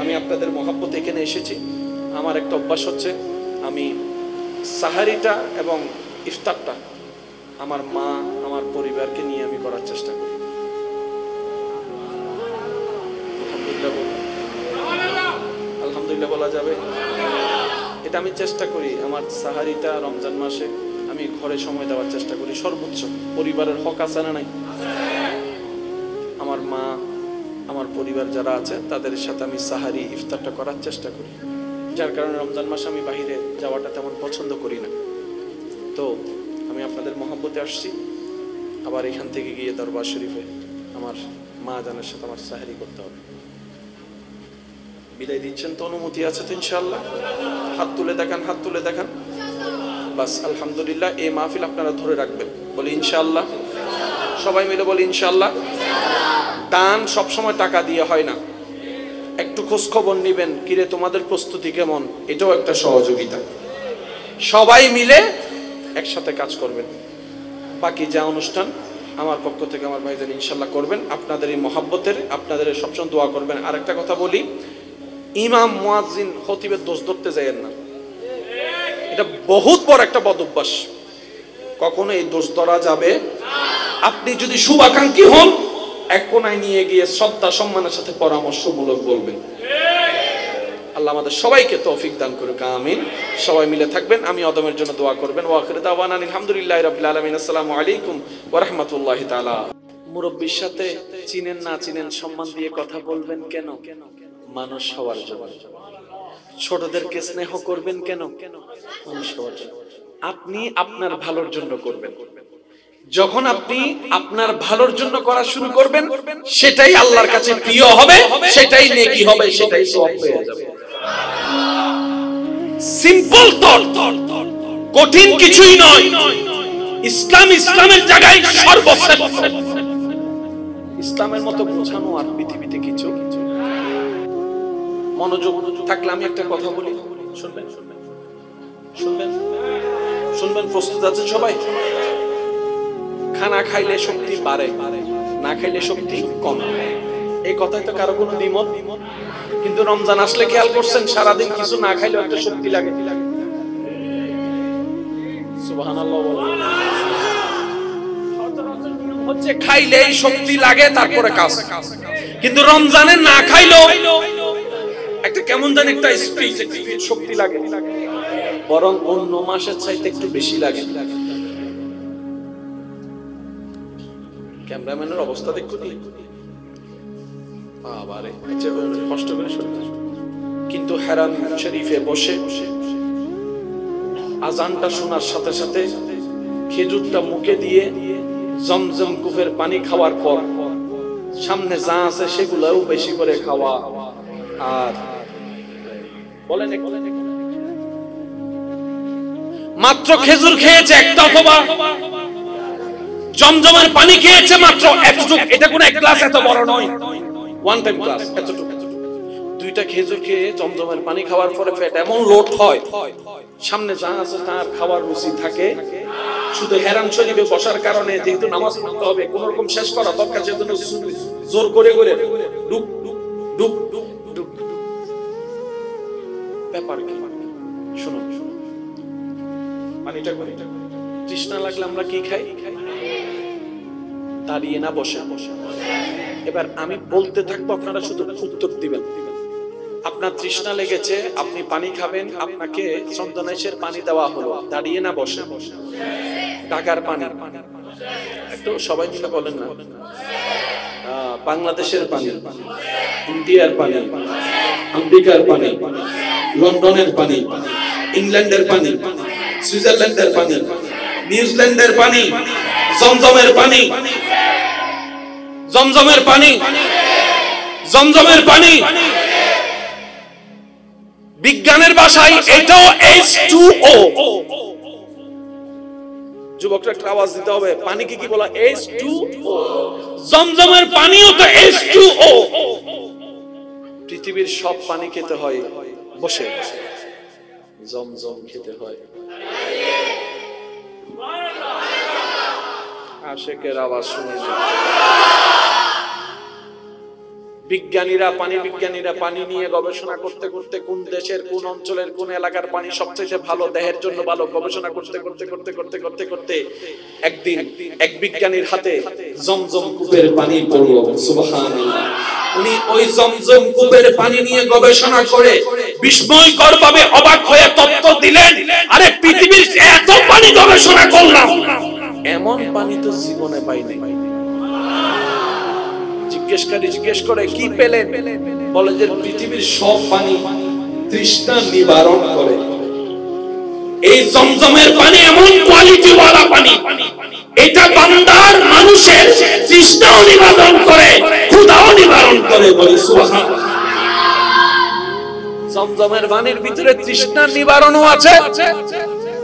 আমি আপনাদের মহব্বতে এখানে এসেছি। আমার একটা অভ্যাস হচ্ছে, আমি সাহারিটা এবং ইফতারটা আমার মা, আমার পরিবারকে নিয়ে আমি করার চেষ্টা করি। আলহামদুলিল্লাহ বলা যাবে? এটা আমি চেষ্টা করি। আমার সাহারিটা রমজান মাসে আমি ঘরে সময় দেওয়ার চেষ্টা করি সর্বোচ্চ। পরিবারের হক আছে না নাই? আমার মা, আমার পরিবার যারা আছে তাদের সাথে আমি সাহারি ইফতারটা করার চেষ্টা করি। যার কারণে রমজান মাসে আমি বাইরে যাওয়াটা তেমন পছন্দ করি না। তো আমি আপনাদের মহব্বতে আসছি, আবার এখান থেকে গিয়ে দরবার শরীফে আমার মা জানের সাথে আমার সাহারি করতে হবে। বিদায় দিচ্ছেন তো? অনুমতি আছে তো ইনশাআল্লাহ? হাত তুলে দেখান, হাত তুলে দেখান। বাস আলহামদুলিল্লাহ। এই মাহফিল আপনারা ধরে রাখবেন, বলি ইনশাআল্লাহ। সবাই মিলে বলি ইনশাআল্লাহ। দান সবসময় টাকা দিয়ে হয় না, একটু খোঁজ খবর নিবেন, কিরে তোমাদের প্রস্তুতি কেমন, এটাও একটা সহযোগিতা। সবাই মিলে একসাথে কাজ করবেন। বাকি যা অনুষ্ঠান আমার পক্ষ থেকে আমার ভাইজান ইনশাআল্লাহ করবেন। আপনাদের এই মহাব্বতের, আপনাদের সবসময় দোয়া করবেন। আর একটা কথা বলি, ইমাম, মুয়াজ্জিন, খতিবের দোষ ধরতে যায়েন না। এটা বহুত বড় একটা বদ অভ্যাস, কখনো এই দোষ ধরা যাবে। আপনি যদি শুভাকাঙ্ক্ষী হন, এক কোনায় নিয়ে গিয়ে শ্রদ্ধা সম্মানের সাথে পরামর্শমূলক বলবেন। আল্লাহ আমাদের সবাইকে তৌফিক দান করুক, আমিন। সবাই মিলে থাকবেন, আমি অদমের জন্য দোয়া করবেন। ওয়া আখিরু দাওয়ানা আলহামদুলিল্লাহি রাব্বিল আলামিন। আসসালামু আলাইকুম ওয়া রাহমাতুল্লাহি তাআলা। মুরব্বির সাথে চিনেন না চিনেন সম্মান দিয়ে কথা বলবেন কেন? মানুষ হওয়ার জন্য। ছোটদেরকে স্নেহ করবেন কেন? মানুষ হওয়ার জন্য। আপনি আপনার ভালোর জন্য করবেন। যখন আপনি আপনার ভালোর জন্য করা শুরু করবেন, সেটাই আল্লাহর কাছে প্রিয় হবে, সেটাই নেকি হবে, সেটাই সওয়াব হয়ে যাবে। সিম্পল থট, কঠিন কিছুই নয়। ইসলাম ইসলামের জায়গায় সর্বশ্রেষ্ঠ। ইসলামের মতো বোঝানো আর পৃথিবীতে কিছু। মনোযোগ থাকলে আমি একটা কথা বলি, শুনবেন? শুনবেন? শুনবেন? প্রস্তুত আছেন সবাই? খানা খাইলে শক্তি বাড়ে, না খাইলে শক্তি কমে। এই কথায় তো কারো কোনো দ্বিমত। কিন্তু রমজান আসলে খেয়াল করছেন, সারাদিন কিছু না খাইলে একটা শক্তি লাগে। সুবহানাল্লাহ বলেন। হচ্ছে খাইলেই শক্তি লাগে, তারপরে কাজ। কিন্তু রমজানে না খাইলেও একটা কেমন জানি একটা স্পিরিট শক্তি লাগে, বরং অন্য মাসের চাইতে একটু বেশি লাগে। ক্যামেরাম্যানের অবস্থা দেখুন, বাবারে কষ্ট করে শুনতে। কিন্তু হারাম শরীফে বসে আজানটা শোনার সাথে সাথে খেজুরটা মুখে দিয়ে জমজম কুফের পানি খাওয়ার পর সামনে যা আছে সেগুলোও বেশি করে খাওয়া। আর বলেন, মাত্র খেজুর খেয়েছে একটা, অথবা জমজমের পানি খেয়েছে মাত্র এতটুকু। এটা কোন এক গ্লাস এত বড় নয়, ওয়ান টাইম গ্লাস এতটুকু। দুইটা খেজুর খেয়ে জমজমের পানি খাওয়ার পরে পেট এমন লোড হয়, সামনে যা আছে তার খাওয়ার রুচি থাকে। শুধু হেরাম শরীফে বসার কারণে, যেহেতু নামাজ পড়তে হবে, কোন রকম শেষ করা দরকার, সেজন্য জোর করে করে ডুব ডুব ডুব ডুব। ব্যাপার কি? শুনুন, পানিটা করে তৃষ্ণা লাগলে আমরা কি খাই? দাঁড়িয়ে না বসে? এবার আমি বলতে থাকবো, আপনারা শুধু উত্তর দিবেন। আপনার তৃষ্ণা লেগেছে, আপনি পানি খাবেন, আপনাকে চন্দনেশের পানি দেওয়া হলো, দাঁড়িয়ে না বসে? ঢাকার পানি, একটু সবাই মিলে বলেন না। বাংলাদেশের পানি, ইন্ডিয়ার পানি, আমেরিকার পানি, লন্ডনের পানি, ইংল্যান্ডের পানি, সুইজারল্যান্ডের পানি, নিউজিল্যান্ডের পানি, জমজমের পানি, জমজমের পানি, জমজমের পানি। বিজ্ঞানের ভাষায় এটাও H2O। যুবকরা একটা আওয়াজ দিতে হবে, পানিকে কি বলা? H2O। জমজমের পানিও তো H2O। পৃথিবীর সব পানি খেতে হয় বসে, জমজম খেতে হয়। আশেকের আওয়াজ শুনে যায়। বিজ্ঞানীরা পানি নিয়ে গবেষণা করতে করতে কোন দেশের কোন অঞ্চলের কোন এলাকার পানি সবচেয়ে ভালো, দেহের জন্য ভালো, গবেষণা করতে করতে একদিন এক বিজ্ঞানীর হাতে জমজম কূপের পানি পড়ল। সুবহানাল্লাহ। উনি ওই জমজম কূপের পানি নিয়ে গবেষণা করে বিস্ময়কর ভাবে অবাক হয়ে তথ্য দিলেন, আরে পৃথিবীর এত পানি গবেষণা করলাম, এমন পানি তো জীবনে পাইনি। জিজ্ঞেস করে কি পেলেন? বলে যে পৃথিবীর সব পানি তৃষ্ণা নিবারণ করে, এই জমজমের পানি এমন কোয়ালিটি ওয়ালা পানি, এটা বান্দার মানুষের তৃষ্ণাও নিবারণ করে, ক্ষুধাও নিবারণ করে। বলে সুবহানাল্লাহ। জমজমের পানির ভিতরে তৃষ্ণা নিবারণও আছে,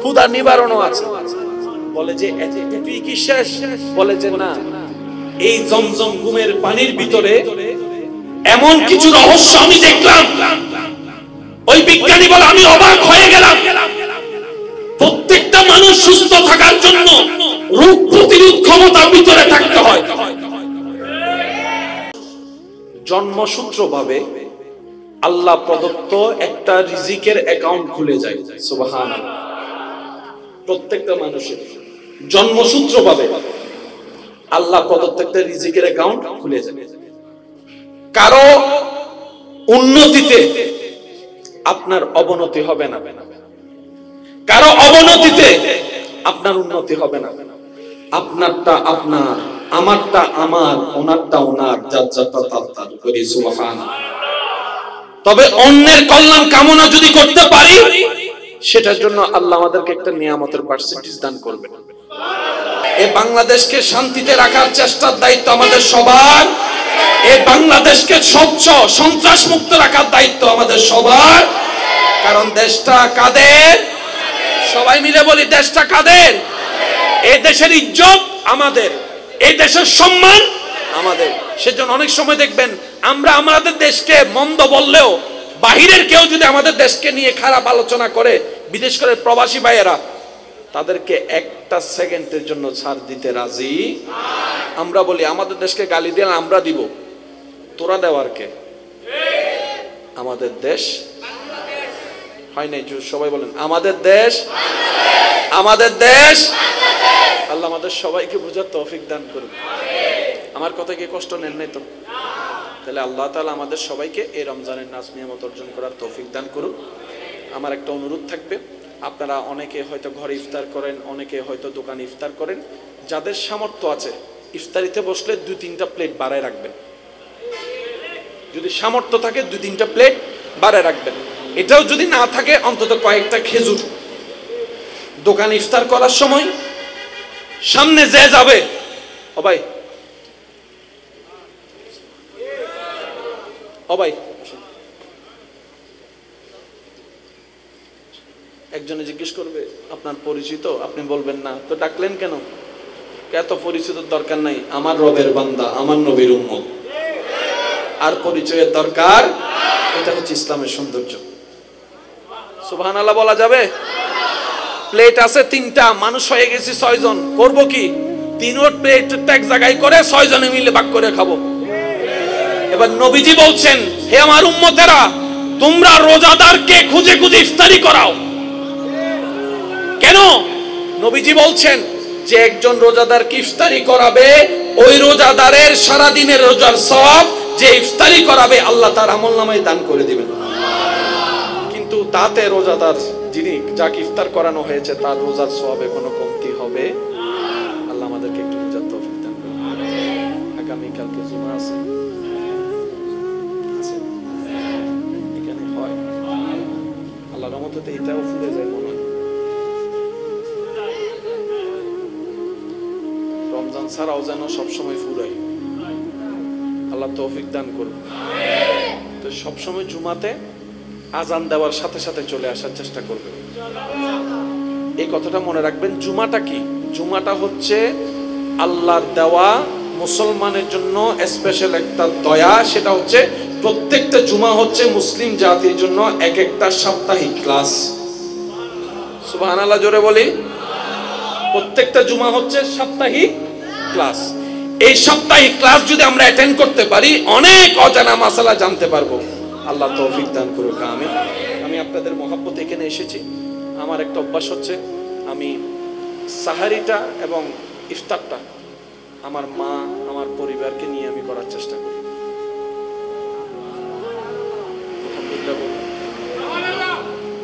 ক্ষুধা নিবারণও আছে। বলে যে এতটুকুই কি শেষ? বলে যে না, এই জমজম কুমের পানির ভিতরে এমন কিছু রহস্য আমি দেখলাম। ওই বিজ্ঞানী বলে আমি অবাক হয়ে গেলাম। প্রত্যেকটা মানুষ সুস্থ থাকার জন্য রোগ প্রতিরোধ ক্ষমতার ভিতরে থাকতে হয়। জন্মসূত্রভাবে আল্লাহ প্রদত্ত একটা রিজিকের অ্যাকাউন্ট খুলে যায়। সুবহানাল্লাহ। প্রত্যেকটা মানুষের জন্মসূত্রভাবে আল্লাহ প্রদত্ত একটা রিজিকের অ্যাকাউন্ট খুলে যায়। কারো উন্নতিতে আপনার অবনতি হবে না, কারো অবনতিতে আপনার উন্নতি হবে না। আপনারটা আপনার, আমারটা আমার, ওনারটা ওনার, যার যারটা তার করি। সুবহানাল্লাহ। তবে অন্যের কল্যাণ কামনা যদি করতে পারি, সেটার জন্য আল্লাহ আমাদেরকে একটা নিয়ামতের পার্সেন্টেজ দান করবেন। এই বাংলাদেশকে শান্তিতে রাখার চেষ্টার দায়িত্ব আমাদের সবার। এই বাংলাদেশকে স্বচ্ছ সন্ত্রাস মুক্ত রাখার দায়িত্ব আমাদের সবার। কারণ দেশটা কাদের? সবাই মিলে বলি, দেশটা কাদের? এই দেশের ইজ্জত আমাদের, এই দেশের সম্মান আমাদের। সেজন্য অনেক সময় দেখবেন আমরা আমাদের দেশকে মন্দ বললেও বাহিরের কেউ যদি আমাদের দেশকে নিয়ে খারাপ আলোচনা করে, বিশেষ করে প্রবাসী ভাইয়েরা, তাদেরকে একটা সেকেন্ডের জন্য ছাড় দিতে রাজি। আমরা বলি আমাদের দেশকে গালি দিলে আমরা দিব, তোরা দেওয়ার কে? আমাদের দেশ হয় নাই। সবাই বলেন আমাদের দেশ, আমাদের দেশ। আল্লাহ আমাদের সবাইকে বুঝার তৌফিক দান করুন। আমার কথা কি কষ্ট নেন নাই তো? তাহলে আল্লাহ তাআলা আমাদের সবাইকে এই রমজানের নাজ নিয়ামত অর্জন করার তৌফিক দান করুন। আমার একটা অনুরোধ থাকবে, আপনারা অনেকে হয়তো ঘরে ইফতার করেন, অনেকে হয়তো দোকানে ইফতার করেন, যাদের সামর্থ্য আছে ইফতারিতে বসলে 2-3টা প্লেট বাড়ায় রাখবেন। যদি সামর্থ্য থাকে 2-3টা প্লেট বাড়ায় রাখবেন। এটাও যদি না থাকে অন্তত কয়েকটা খেজুর। দোকানে ইফতার করার সময় সামনে যে যাবে, ও ভাই একজনে জিজ্ঞেস করবে আপনার পরিচিত, আপনি বলবেন না তো ডাকলেন কেন? এত পরিচিত দরকার নাই, আমার রবের বান্দা, আমার নবীর উম্মত, আর পরিচয়ের দরকার। এটা হচ্ছে ইসলামের সৌন্দর্য। সুবহানাল্লাহ বলা যাবে? প্লেট আছে 3টা, মানুষ হয়ে গেছি 6 জন, করব কি? 3 প্লেট এক জায়গায় করে 6 জনে মিলে ভাগ করে খাবো। এবার নবীজি বলছেন, হে আমার উম্মতেরা, তোমরা রোজাদারকে খুঁজে খুঁজে ইফতারি করাও। কেন? নবীজি বলছেন যে একজন রোজাদারকে ইফতারি করাবে, ওই রোজাদারের সারা দিনের রোজার সওয়াব যে ইফতারি করাবে আল্লাহ তার আমলনামায় দান করে দিবেন। কিন্তু তাতে রোজাদার যিনি যাকে ইফতার করানো হয়েছে তার রোজার সওয়াবে কোনো কমতি হবে? আল্লাহ আমাদেরকে একটু বুঝার তৌফিক দান করুন। আগামী কালকে জুমা আছে, এখানে হয় আল্লাহর রহমতে এটাও ফুলে যায় মনে হয়। রমজান ছাড়াও যেন সবসময় ফুরাই, আল্লাহ তৌফিক দান করুন। তো সবসময় জুমাতে আজান দেওয়ার সাথে সাথে চলে আসার চেষ্টা করবেন। এই কথাটা মনে রাখবেন। জুমাটা কি? জুমাটা হচ্ছে আল্লাহর দেওয়া মুসলমানের জন্য স্পেশাল একটা দয়া। সেটা হচ্ছে প্রত্যেকটা জুমা হচ্ছে মুসলিম জাতির জন্য এক একটা সাপ্তাহিক ক্লাস। সুবহানাল্লাহ জোরে বলি। প্রত্যেকটা জুমা হচ্ছে সাপ্তাহিক ক্লাস। এই সাপ্তাহিক ক্লাস যদি আমরা অ্যাটেন্ড করতে পারি, অনেক অজানা মাসালা জানতে পারবো। আল্লাহ তৌফিক দান করুক, আমিন। আমি আপনাদের মহব্বতে এখানে এসেছি। আমার একটা অভ্যাস হচ্ছে, আমি সাহারিটা এবং ইফতারটা আমার মা, আমার পরিবারকে নিয়ে আমি করার চেষ্টা করি।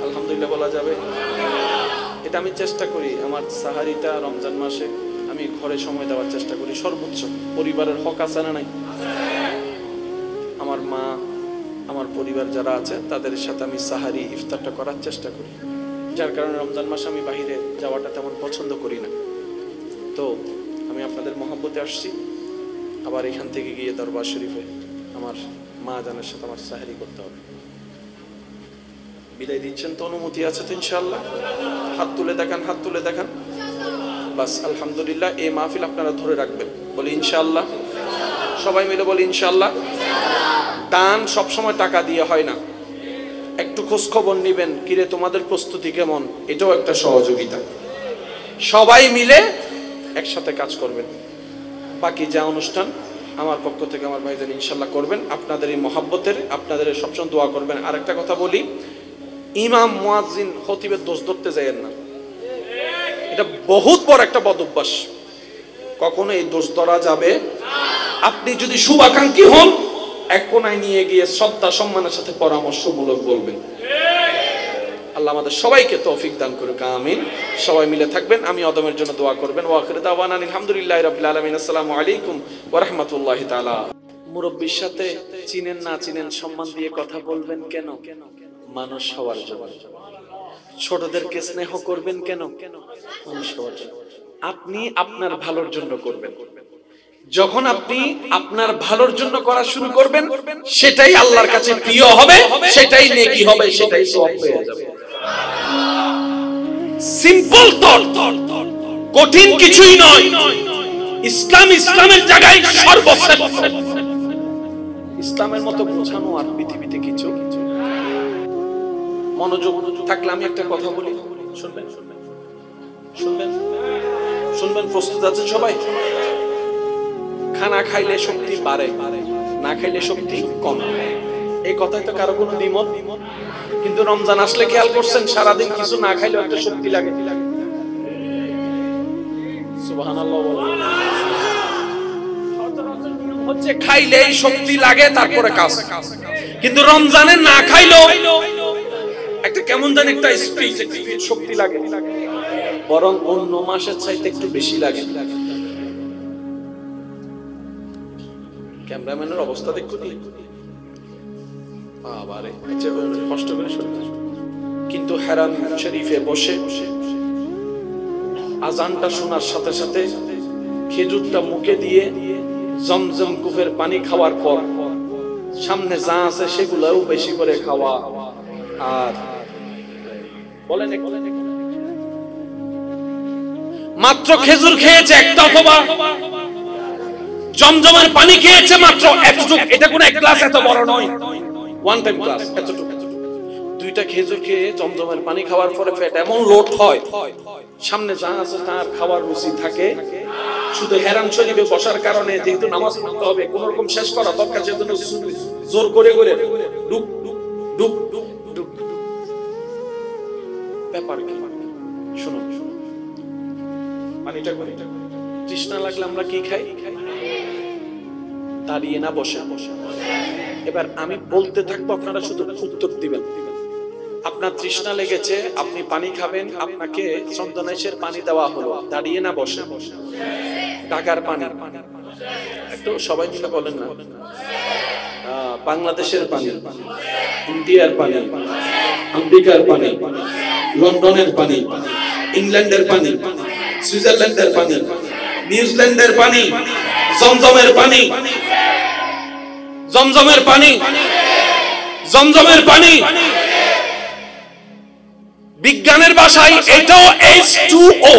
আলহামদুলিল্লাহ বলা যাবে? এটা আমি চেষ্টা করি। আমার সাহারিটা রমজান মাসে আমি ঘরে সময় দেওয়ার চেষ্টা করি সর্বোচ্চ। পরিবারের হক আছে না নাই? আমার মা, আমার পরিবার যারা আছে তাদের সাথে আমি সাহারি ইফতারটা করার চেষ্টা করি। যার কারণে রমজান মাসে আমি বাইরে যাওয়াটা তেমন পছন্দ করি না। তো আমি আপনাদের মহব্বতে আসছি, আবার এখান থেকে গিয়ে দরবার শরীফে আমার মা জানের সাথে আমার সাহারি করতে হবে। বিদায় দিচ্ছেন তো? অনুমতি আছে তো ইনশাআল্লাহ? হাত তুলে দেখান, হাত তুলে দেখান। বাস আলহামদুলিল্লাহ। এই মাহফিল আপনারা ধরে রাখবেন, বলি ইনশাআল্লাহ। সবাই মিলে বলি ইনশাআল্লাহ। দান সবসময় টাকা দিয়ে হয় না, একটু খোঁজ খবর নিবেন, কিরে তোমাদের প্রস্তুতি কেমন, এটাও একটা সহযোগিতা। সবাই মিলে একসাথে কাজ করবেন। বাকি যা অনুষ্ঠান আমার পক্ষ থেকে আমার ভাইজান ইনশাআল্লাহ করবেন। আপনাদের এই মহাব্বতের, আপনাদের সবসময় দোয়া করবেন। আর একটা কথা বলি, ইমাম, মুয়াজ্জিন, খতিবের দোষ ধরতে যায়েন না। এটা বহুত বড় একটা বদ অভ্যাস, কখনো এই দোষ ধরা যাবে। আপনি যদি শুভাকাঙ্ক্ষী হন, এক কোনায় নিয়ে গিয়ে শ্রদ্ধা সম্মানের সাথে পরামর্শমূলক বলবেন। আল্লাহ আমাদের সবাইকে তৌফিক দান করুক, আমিন। সবাই মিলে থাকবেন, আমি অদমের জন্য দোয়া করবেন। ওয়া আখিরু দাওয়ানা আলহামদুলিল্লাহি রাব্বিল আলামিন। আসসালামু আলাইকুম ওয়া রাহমাতুল্লাহি তাআলা। মুরব্বির সাথে চিনেন না চিনেন সম্মান দিয়ে কথা বলবেন কেন? মানুষ হওয়ার জন্য। ছোটদেরকে স্নেহ করবেন কেন? মানুষ হওয়ার জন্য। আপনি আপনার ভালোর জন্য করবেন। যখন আপনি আপনার ভালোর জন্য করা শুরু করবেন, সেটাই আল্লাহর কাছে প্রিয় হবে, সেটাই নেকি হবে, সেটাই সওয়াব হয়ে যাবে। সিম্পল থট, কঠিন কিছুই নয়। ইসলাম ইসলামের জায়গায় সর্বশ্রেষ্ঠ। ইসলামের মতো বোঝানো আর পৃথিবীতে কিছু। মনোযোগ থাকলে আমি একটা কথা বলি, শুনবেন? শুনবেন? শুনবেন? প্রস্তুত আছেন সবাই? খানা খাইলে শক্তি বাড়ে, না খাইলে শক্তি কমে। এই কথায় তো কারো কোনো দ্বিমত। কিন্তু রমজান আসলে খেয়াল করছেন, সারাদিন কিছু না খাইলেও একটা শক্তি লাগে। সুবহানাল্লাহ বলেন। হচ্ছে খাইলেই শক্তি লাগে, তারপরে কাজ। কিন্তু রমজানে না খাইলেও একটা কেমন জানি একটা স্পিরিট, শক্তি লাগে, বরং অন্য মাসের চাইতে একটু বেশি লাগে। ক্যামেরাম্যানের অবস্থা দেখুন, বাবারে কষ্ট করে শুনতে। কিন্তু হারাম শরীফে বসে আজানটা শোনার সাথে সাথে খেজুরটা মুখে দিয়ে জমজম কুফের পানি খাওয়ার পর সামনে যা আছে সেগুলোও বেশি করে খাওয়া। আর বলেন, মাত্র খেজুর খেয়েছে একটা, অথবা জমজমের পানি খেয়েছে মাত্র এতটুকু। এটা কোন এক গ্লাস এত বড় নয়, ওয়ান টাইম গ্লাস এতটুকু। দুইটা খেজুর খেয়ে জমজমের পানি খাওয়ার পরে পেট এমন লোড হয়, সামনে যা আছে তার খাওয়ার রুচি থাকে। শুধু হেরাম শরীফে বসার কারণে, যেহেতু নামাজ পড়তে হবে, কোন রকম শেষ করা দরকার, সেজন্য জোর করে করে ডুব ডুব ডুব ডুব। ব্যাপার কি? শুনুন, পানিটা করে তৃষ্ণা লাগলে আমরা কি খাই? দাঁড়িয়ে না বসে? এবার আমি বলতে থাকবো, আপনারা শুধু উত্তর দিবেন। আপনার তৃষ্ণা লেগেছে, আপনি পানি খাবেন, আপনাকে চন্দনেশের পানি দেওয়া হলো, দাঁড়িয়ে না বসে? ঢাকার পানি, একটু সবাই মিলে বলেন না। বাংলাদেশের পানি, ইন্ডিয়ার পানি, আমেরিকার পানি, লন্ডনের পানি, ইংল্যান্ডের পানি, সুইজারল্যান্ডের পানি, নিউজিল্যান্ডের পানি, জমজমের পানি, জমজমের পানি, জমজমের পানি। বিজ্ঞানের ভাষায় এটাও H2O।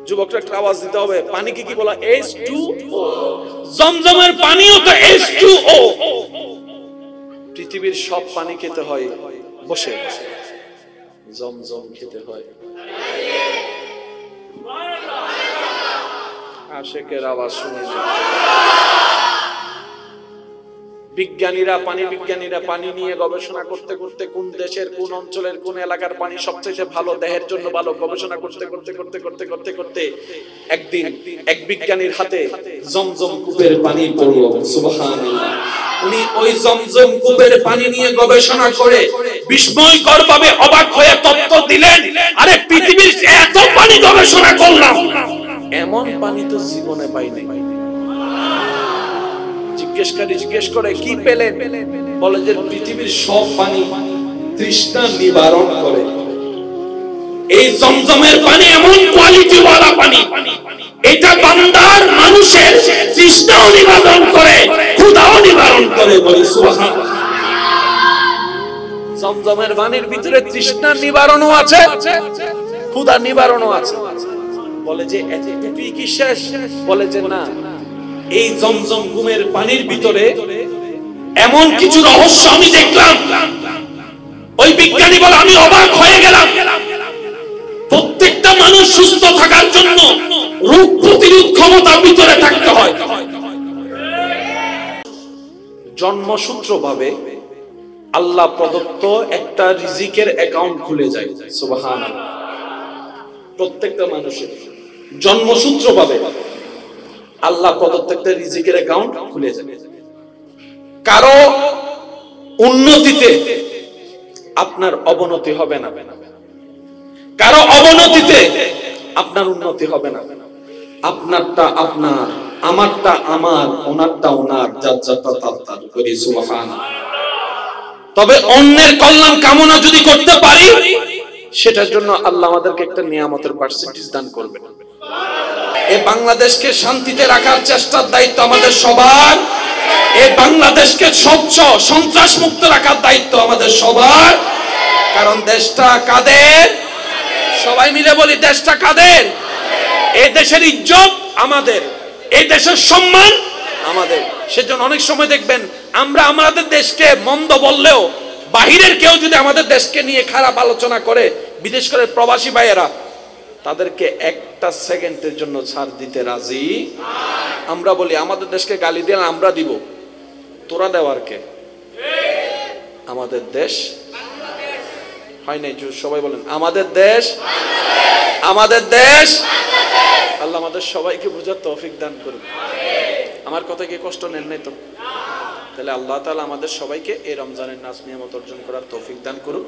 যুবকরা একটা আওয়াজ দিতে হবে, পানিকে কি বলা? H2O। জমজমের পানিও তো H2O। পৃথিবীর সব পানি খেতে হয় বসে, জমজম খেতে হয়। আশেকের আওয়াজ শুনে যায়। বিজ্ঞানীরা পানি নিয়ে গবেষণা করতে করতে কোন দেশের কোন অঞ্চলের কোন এলাকার পানি সবচেয়ে ভালো, দেহের জন্য ভালো, গবেষণা করতে একদিন এক বিজ্ঞানীর হাতে জমজম কূপের পানি পড়লো। সুবহানাল্লাহ। উনি ওই জমজম কূপের পানি নিয়ে গবেষণা করে বিস্ময়কর ভাবে অবাক হয়ে তথ্য দিলেন, আরে পৃথিবীর এত পানি গবেষণা করলাম, এমন পানি তো জীবনে পাইনি। জিজ্ঞেস করে কি পেলেন? বলে যে পৃথিবীর সব পানি তৃষ্ণা নিবারণ করে, এই জমজমের পানি এমন কোয়ালিটি ওয়ালা পানি, এটা বান্দার মানুষের তৃষ্ণাও নিবারণ করে, ক্ষুধাও নিবারণ করে। বলি সুবহানাল্লাহ। জমজমের পানির ভিতরে তৃষ্ণার নিবারণও আছে, ক্ষুধার নিবারণও আছে। বলে যে এতটুকুই কি শেষ? বলে যে না, এই জমজম কুমের পানির ভিতরে এমন কিছু রহস্য আমি দেখলাম। ওই বিজ্ঞানী বলে আমি অবাক হয়ে গেলাম। প্রত্যেকটা মানুষ সুস্থ থাকার জন্য রোগ প্রতিরোধ ক্ষমতার ভিতরে থাকতে হয়। জন্মসূত্রভাবে আল্লাহ প্রদত্ত একটা রিজিকের অ্যাকাউন্ট খুলে যায়। সুবহানাল্লাহ। প্রত্যেকটা মানুষের জন্মসূত্রভাবে আল্লাহ প্রদত্ত একটা রিজিকের অ্যাকাউন্ট খুলে যায়। কারো উন্নতিতে আপনার অবনতি হবে না, কারো অবনতিতে আপনার উন্নতি হবে না। আপনারটা আপনার, আমারটা আমার, ওনারটা ওনার, যার যারটা তার করি। সুবহানাল্লাহ। তবে অন্যের কল্যাণ কামনা যদি করতে পারি, সেটার জন্য আল্লাহ আমাদেরকে একটা নিয়ামতের পার্সেন্টেজ দান করবেন। এই বাংলাদেশকে শান্তিতে রাখার চেষ্টার দায়িত্ব আমাদের সবার। এই বাংলাদেশকে স্বচ্ছ সন্ত্রাস মুক্ত রাখার দায়িত্ব আমাদের সবার। কারণ দেশটা কাদের? সবাই মিলে বলি, দেশটা কাদের? এই দেশের ইজ্জত আমাদের, এই দেশের সম্মান আমাদের। সেজন্য অনেক সময় দেখবেন আমরা আমাদের দেশকে মন্দ বললেও বাহিরের কেউ যদি আমাদের দেশকে নিয়ে খারাপ আলোচনা করে, বিশেষ করে প্রবাসী ভাইয়েরা, তাদেরকে একটা সেকেন্ডের জন্য ছাড় দিতে রাজি। আমরা বলি আমাদের দেশকে গালি দিলে আমরা দিব, তোরা দেওয়ার কে? আমাদের দেশ হয় নাই। সবাই বলেন আমাদের দেশ, আমাদের দেশ। আল্লাহ আমাদের সবাইকে বোঝার তৌফিক দান করুন। আমার কথা কি কষ্ট নেন নাই তো? তাহলে আল্লাহ তাআলা আমাদের সবাইকে এই রমজানের নাজ নিয়ামত অর্জন করার তৌফিক দান করুন।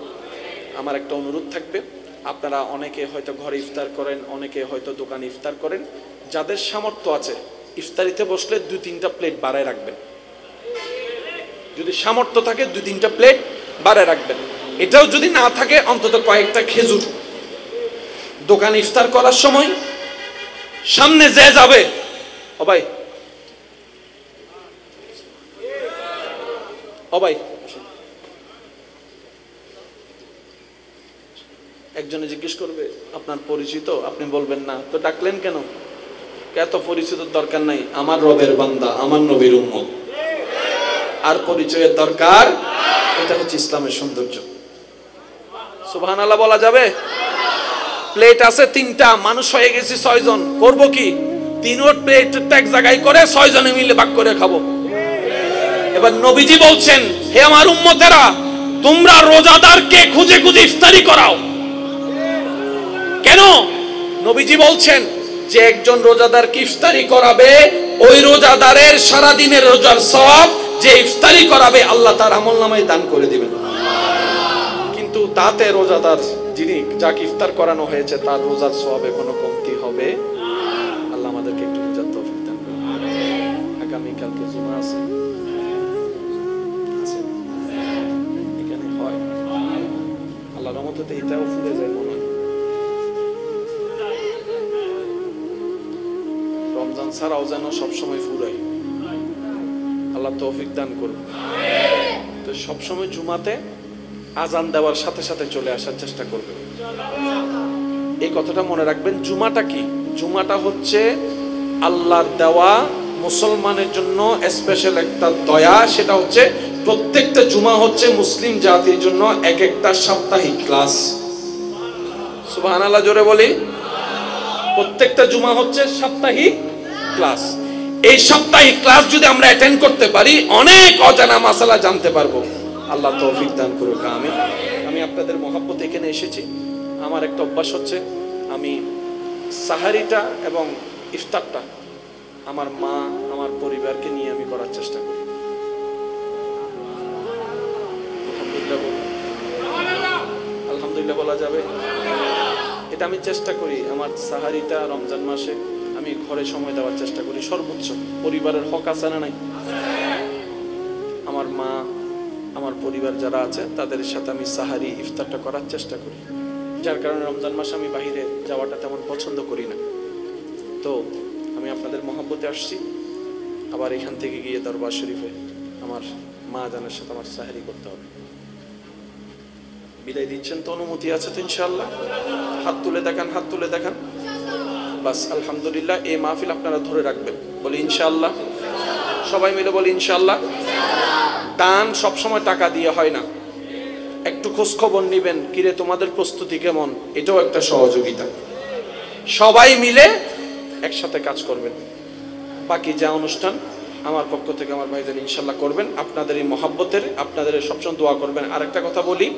আমার একটা অনুরোধ থাকবে, আপনারা অনেকে হয়তো ঘরে ইফতার করেন, অনেকে হয়তো দোকানে ইফতার করেন, যাদের সামর্থ্য আছে ইফতারিতে বসলে 2-3টা প্লেট বাড়ায় রাখবেন। যদি সামর্থ্য থাকে 2-3টা প্লেট বাড়ায় রাখবেন। এটাও যদি না থাকে অন্তত কয়েকটা খেজুর। দোকানে ইফতার করার সময় সামনে যে যাবে, ও ভাই ও ভাই, একজনে জিজ্ঞেস করবে আপনার পরিচিত, আপনি বলবেন না, তো ডাকলেন কেন? এত পরিচিত দরকার নাই, আমার রবের বান্দা, আমার নবীর উম্মত, আর পরিচয়ের দরকার। এটা হচ্ছে ইসলামের সৌন্দর্য। সুবহানাল্লাহ বলা যাবে? প্লেট আছে 3টা, মানুষ হয়ে গেছি 6 জন, করব কি? 3 প্লেট এক জায়গায় করে 6 জনে মিলে ভাগ করে খাবো। এবার নবীজি বলছেন, হে আমার উম্মতেরা, তোমরা রোজাদারকে খুঁজে খুঁজে ইফতারি করাও। কেন? নবীজি বলছেন যে একজন রোজাদারকে ইফতারি করাবে, ওই রোজাদারের সারা দিনের রোজার সওয়াব যে ইফতারি করাবে আল্লাহ তার আমলনামায় দান করে দিবেন। কিন্তু তাতে রোজাদার যিনি যাকে ইফতার করানো হয়েছে তার রোজার সওয়াবে কোনো কমতি হবে? আল্লাহ আমাদেরকে একটু বুঝার তৌফিক দান করুন। আগামী কালকে জুমা আছে, এখানে হয় আল্লাহর রহমতে এটাও ফুলে যায় মনে হয়। রমজান ছাড়াও যেন সবসময় ফুরাই, আল্লাহ তৌফিক দান করুন। তো সবসময় জুমাতে আজান দেওয়ার সাথে সাথে চলে আসার চেষ্টা করবেন। এই কথাটা মনে রাখবেন। জুমাটা কি? জুমাটা হচ্ছে আল্লাহর দেওয়া মুসলমানের জন্য স্পেশাল একটা দয়া। সেটা হচ্ছে প্রত্যেকটা জুমা হচ্ছে মুসলিম জাতির জন্য এক একটা সাপ্তাহিক ক্লাস। সুবহানাল্লাহ জোরে বলি। প্রত্যেকটা জুমা হচ্ছে সাপ্তাহিক ক্লাস। এই সাপ্তাহিক ক্লাস যদি আমরা অ্যাটেন্ড করতে পারি, অনেক অজানা মাসালা জানতে পারবো। আল্লাহ তৌফিক দান করুক, আমিন। আমি আপনাদের মহব্বতে এখানে এসেছি। আমার একটা অভ্যাস হচ্ছে, আমি সাহারিটা এবং ইফতারটা আমার মা, আমার পরিবারকে নিয়ে আমি করার চেষ্টা করি। আলহামদুলিল্লাহ বলা যাবে? এটা আমি চেষ্টা করি। আমার সাহারিটা রমজান মাসে আমি ঘরে সময় দেওয়ার চেষ্টা করি সর্বোচ্চ। পরিবারের হক আছে না নাই? আমার মা, আমার পরিবার যারা আছে তাদের সাথে আমি সাহারি ইফতারটা করার চেষ্টা করি। যার কারণে রমজান মাসে আমি বাইরে যাওয়াটা তেমন পছন্দ করি না। তো আমি আপনাদের মহব্বতে আসছি, আবার এখান থেকে গিয়ে দরবার শরীফে আমার মা জানের সাথে আমার সাহারি করতে হবে। বিদায় দিচ্ছেন তো? অনুমতি আছে তো ইনশাআল্লাহ? হাত তুলে দেখান, হাত তুলে দেখান। বাস, আলহামদুলিল্লাহ। এই মাহফিল আপনারা ধরে রাখবেন, বলি ইনশাআল্লাহ। সবাই মিলে বলি ইনশাআল্লাহ। দান সবসময় টাকা দিয়ে হয় না, একটু খোঁজ খবর নিবেন, কিরে তোমাদের প্রস্তুতি কেমন, এটাও একটা সহযোগিতা। সবাই মিলে একসাথে কাজ করবেন। বাকি যা অনুষ্ঠান আমার পক্ষ থেকে আমার ভাইজান ইনশাআল্লাহ করবেন। আপনাদের এই মহাব্বতের, আপনাদের সবসময় দোয়া করবেন। আর একটা কথা বলি,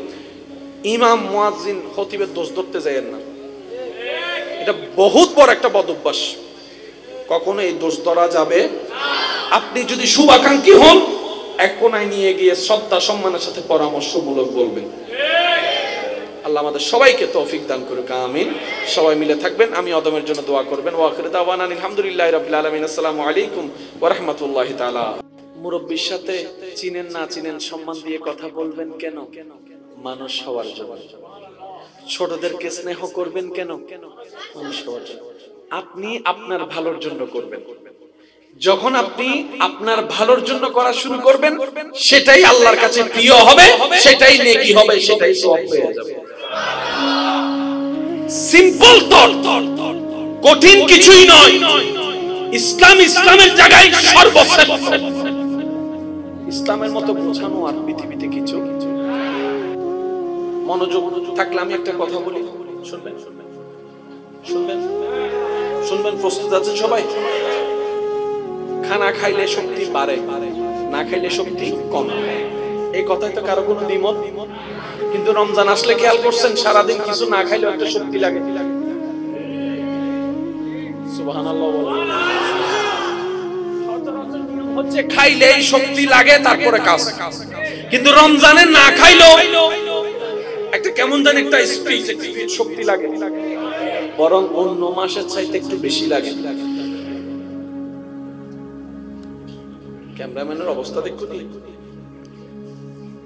ইমাম, মুয়াজ্জিন, খতিবের দোষ ধরতে যায়েন না। এটা বহুত বড় একটা বদ অভ্যাস, কখনো এই দোষ ধরা যাবে। আপনি যদি শুভাকাঙ্ক্ষী হন, এক কোনায় নিয়ে গিয়ে শ্রদ্ধা সম্মানের সাথে পরামর্শমূলক বলবেন। আল্লাহ আমাদের সবাইকে তৌফিক দান করুক, আমিন। সবাই মিলে থাকবেন, আমি অদমের জন্য দোয়া করবেন। ওয়া আখিরু দাওয়ানা আলহামদুলিল্লাহি রাব্বিল আলামিন। আসসালামু আলাইকুম ওয়া রাহমাতুল্লাহি তাআলা। মুরব্বির সাথে চিনেন না চিনেন সম্মান দিয়ে কথা বলবেন কেন? মানুষ হওয়ার জন্য। ছোটদেরকে স্নেহ করবেন কেন? মানুষ হওয়ার জন্য। আপনি আপনার ভালোর জন্য করবেন। যখন আপনি আপনার ভালোর জন্য করা শুরু করবেন, সেটাই আল্লাহর কাছে প্রিয় হবে, সেটাই নেকি হবে, সেটাই সওয়াব হয়ে যাবে। সিম্পল থট, কঠিন কিছুই নয়। ইসলাম ইসলামের জায়গায় সর্বশ্রেষ্ঠ। ইসলামের মতো বোঝানো আর পৃথিবীতে কিছু। মনোযোগ থাকলে আমি একটা কথা বলি, শুনবেন? শুনবেন? শুনবেন? প্রস্তুত আছেন সবাই? খানা খাইলে শক্তি বাড়ে, না খাইলে শক্তি কমে। এই কথায় তো কারো কোনো দ্বিমত। কিন্তু রমজান আসলে খেয়াল করছেন, সারাদিন কিছু না খাইলেও একটা শক্তি লাগে। সুবহানাল্লাহ বলেন। হচ্ছে খাইলেই শক্তি লাগে, তারপরে কাজ। কিন্তু রমজানে না খাইলেও একটা কেমন জানি একটা স্পিড শক্তি লাগে, বরং অন্য মাসের চাইতে একটু বেশি লাগে। ক্যামেরাম্যানের অবস্থা দেখুন,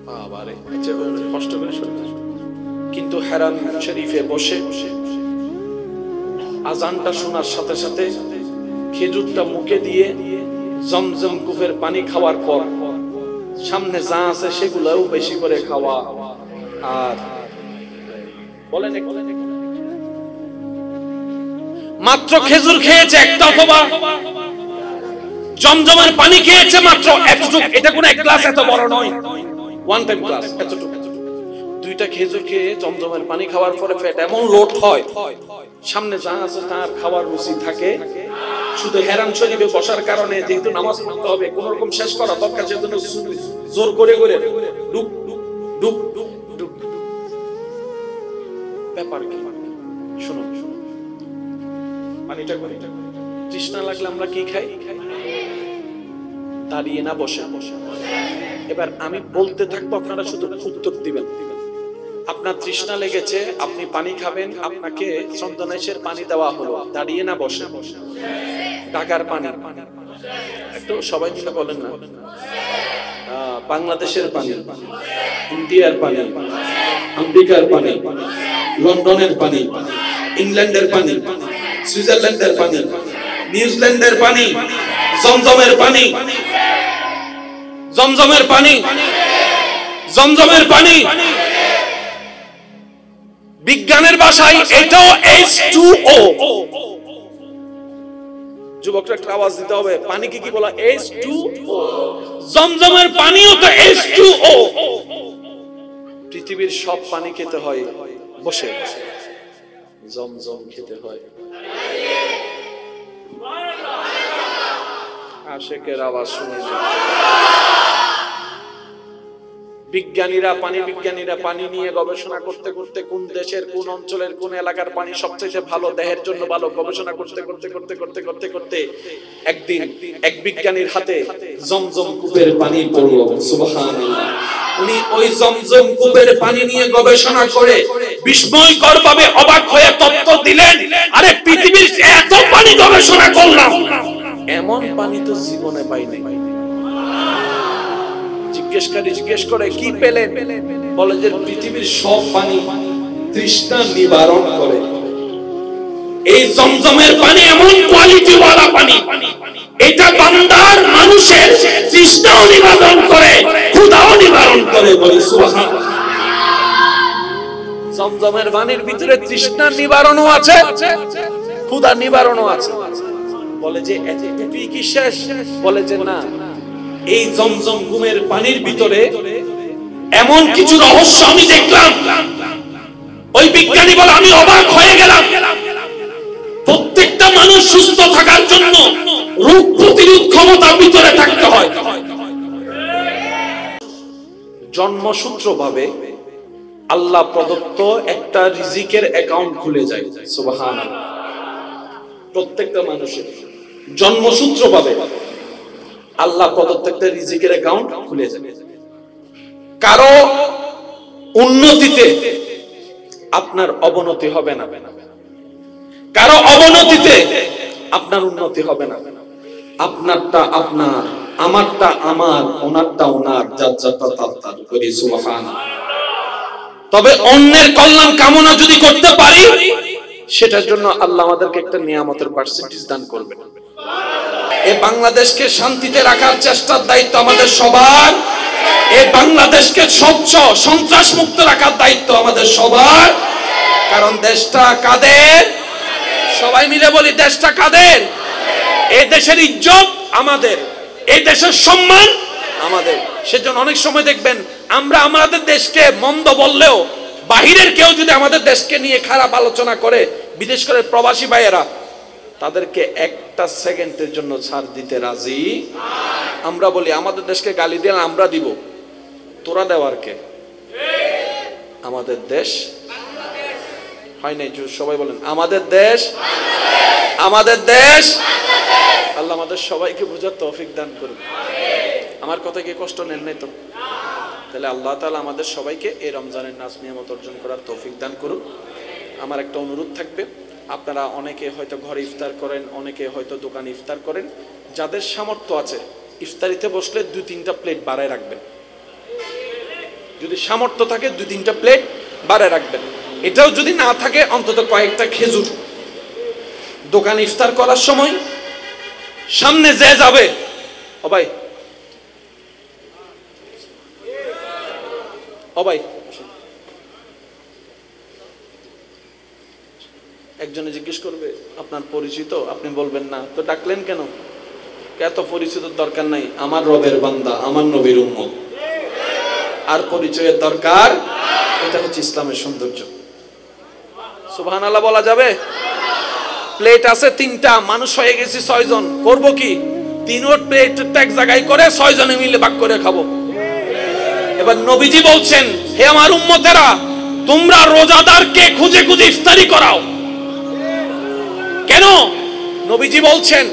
বাবারে, কষ্ট করে শুনতে। কিন্তু হারাম শরীফে বসে আজানটা শোনার সাথে সাথে খেজুরটা মুখে দিয়ে জমজম কুফের পানি খাওয়ার পর সামনে যা আছে সেগুলোও বেশি করে খাওয়া। আর বলেন, মাত্র খেজুর খেয়েছে একটা, অথবা জমজমের পানি খেয়েছে মাত্র এতটুকু। এটা কোন এক গ্লাস এত বড় নয়, ওয়ান টাইম গ্লাস এতটুকু। দুইটা খেজুর খেয়ে জমজমের পানি খাওয়ার পরে পেট এমন লোড হয়, সামনে যা আছে তার খাওয়ার রুচি থাকে। শুধু হেরাম শরীফে বসার কারণে, যেহেতু নামাজ পড়তে হবে, কোন রকম শেষ করা দরকার, সেজন্য জোর করে করে ডুব ডুব ডুব ডুব। ব্যাপার কি? শুনুন, পানিটা করে তৃষ্ণা লাগলে আমরা কি খাই? দাঁড়িয়ে না বসে? এবার আমি বলতে থাকবো, আপনারা শুধু উত্তর দিবেন। আপনার তৃষ্ণা লেগেছে, আপনি পানি খাবেন, আপনাকে চন্দনেশের পানি দেওয়া হলো, দাঁড়িয়ে না বসে? ঢাকার পানি, একটু সবাই মিলে বলেন না। বাংলাদেশের পানি, ইন্ডিয়ার পানি, আমেরিকার পানি, লন্ডনের পানি, ইংল্যান্ডের পানি, সুইজারল্যান্ডের পানি, নিউজিল্যান্ডের পানি, জমজমের পানি, জমজমের পানি, জমজমের পানি। বিজ্ঞানের ভাষায় এটাও H2O। যুবকরা একটা আওয়াজ দিতে হবে, পানিকে কি বলা? H2O। জমজমের পানিও তো H2O। পৃথিবীর সব পানি খেতে হয় বসে, জমজম খেতে হয়। আশেকের আওয়াজ শুনে বিজ্ঞানীরা পানি নিয়ে গবেষণা করতে করতে কোন দেশের কোন অঞ্চলের কোন এলাকার পানি সবচেয়ে ভালো, দেহের জন্য ভালো, গবেষণা করতে একদিন এক বিজ্ঞানীর হাতে জমজম কূপের পানি পড়লো। সুবহানাল্লাহ। উনি ওই জমজম কূপের পানি নিয়ে গবেষণা করে বিস্ময়কর ভাবে অবাক হয়ে তথ্য দিলেন, আরে পৃথিবীর এত পানি গবেষণা করলাম, এমন পানি তো জীবনে পাইনি। জিজ্ঞেস করে কি পেলেন? বলে যে পৃথিবীর সব পানি তৃষ্ণা নিবারণ করে, এই জমজমের পানি এমন কোয়ালিটি ওয়ালা পানি, এটা বান্দার মানুষের তৃষ্ণাও নিবারণ করে, ক্ষুধাও নিবারণ করে। বলি সুবহানাল্লাহ। জমজমের পানির ভিতরে তৃষ্ণার নিবারণও আছে, ক্ষুধার নিবারণও আছে। বলে যে এতটুকুই কি শেষ? বলে যে না, এই জমজম কুমের পানির ভিতরে এমন কিছু রহস্য আমি দেখলাম। ওই বিজ্ঞানী বলে আমি অবাক হয়ে গেলাম। প্রত্যেকটা মানুষ সুস্থ থাকার জন্য রোগ প্রতিরোধ ক্ষমতার ভিতরে থাকতে হয়। জন্মসূত্রভাবে আল্লাহ প্রদত্ত একটা রিজিকের অ্যাকাউন্ট খুলে যায়। সুবহানাল্লাহ। প্রত্যেকটা মানুষের জন্মসূত্রভাবে আল্লাহ প্রদত্ত একটা রিজিকের অ্যাকাউন্ট খুলে যাবে। কারো উন্নতিতে আপনার অবনতি হবে না, কারো অবনতিতে আপনার উন্নতি হবে না। আপনারটা আপনার, আমারটা আমার, ওনারটা ওনার, যার যারটা তার তার। করি সুবহানাল্লাহ। তবে অন্যের কল্যাণ কামনা যদি করতে পারি, সেটার জন্য আল্লাহ আমাদেরকে একটা নিয়ামতের পার্সেন্টেজ দান করবেন। এই বাংলাদেশকে শান্তিতে রাখার চেষ্টার দায়িত্ব আমাদের সবার। এই বাংলাদেশকে স্বচ্ছ সন্ত্রাস মুক্ত রাখার দায়িত্ব আমাদের সবার। কারণ দেশটা কাদের? সবাই মিলে বলি, দেশটা কাদের? এই দেশের ইজ্জত আমাদের, এই দেশের সম্মান আমাদের। সেজন্য অনেক সময় দেখবেন আমরা আমাদের দেশকে মন্দ বললেও বাহিরের কেউ যদি আমাদের দেশকে নিয়ে খারাপ আলোচনা করে, বিশেষ করে প্রবাসী ভাইয়েরা, তাদেরকে একটা সেকেন্ডের জন্য ছাড় দিতে রাজি। আমরা বলি আমাদের দেশকে গালি দিলে আমরা দিব, তোরা দেওয়ার কে? আমাদের দেশ হয় নাই। সবাই বলেন আমাদের দেশ, আমাদের দেশ। আল্লাহ আমাদের সবাইকে বোঝার তৌফিক দান করুন। আমার কথা কি কষ্ট নেন নাই তো? তাহলে আল্লাহ তাআলা আমাদের সবাইকে এই রমজানের নাজ নিয়ামত অর্জন করার তৌফিক দান করুন। আমার একটা অনুরোধ থাকবে, আপনারা অনেকে হয়তো ঘরে ইফতার করেন, অনেকে হয়তো দোকানে ইফতার করেন, যাদের সামর্থ্য আছে ইফতারিতে বসলে 2-3টা প্লেট বাড়ায় রাখবেন। যদি সামর্থ্য থাকে 2-3টা প্লেট বাড়ায় রাখবেন। এটাও যদি না থাকে অন্তত কয়েকটা খেজুর। দোকানে ইফতার করার সময় সামনে যে যাবে, ও ভাই একজনে জিজ্ঞেস করবে আপনার পরিচিত, আপনি বলবেন না তো ডাকলেন কেন? এত পরিচিতির দরকার নাই, আমার রবের বান্দা, আমার নবীর উম্মত, আর পরিচয়ের দরকার। এটা হচ্ছে ইসলামের সৌন্দর্য। সুবহানাল্লাহ বলা যাবে? প্লেট আছে 3টা, মানুষ হয়ে গেছি 6 জন, করব কি? 3 প্লেট এক জায়গায় করে 6 জনে মিলে ভাগ করে খাবো। এবার নবীজি বলছেন, হে আমার উম্মতেরা, তোমরা রোজাদারকে খুঁজে খুঁজে ইফতারি করাও। কেন? নবীজি বলছেন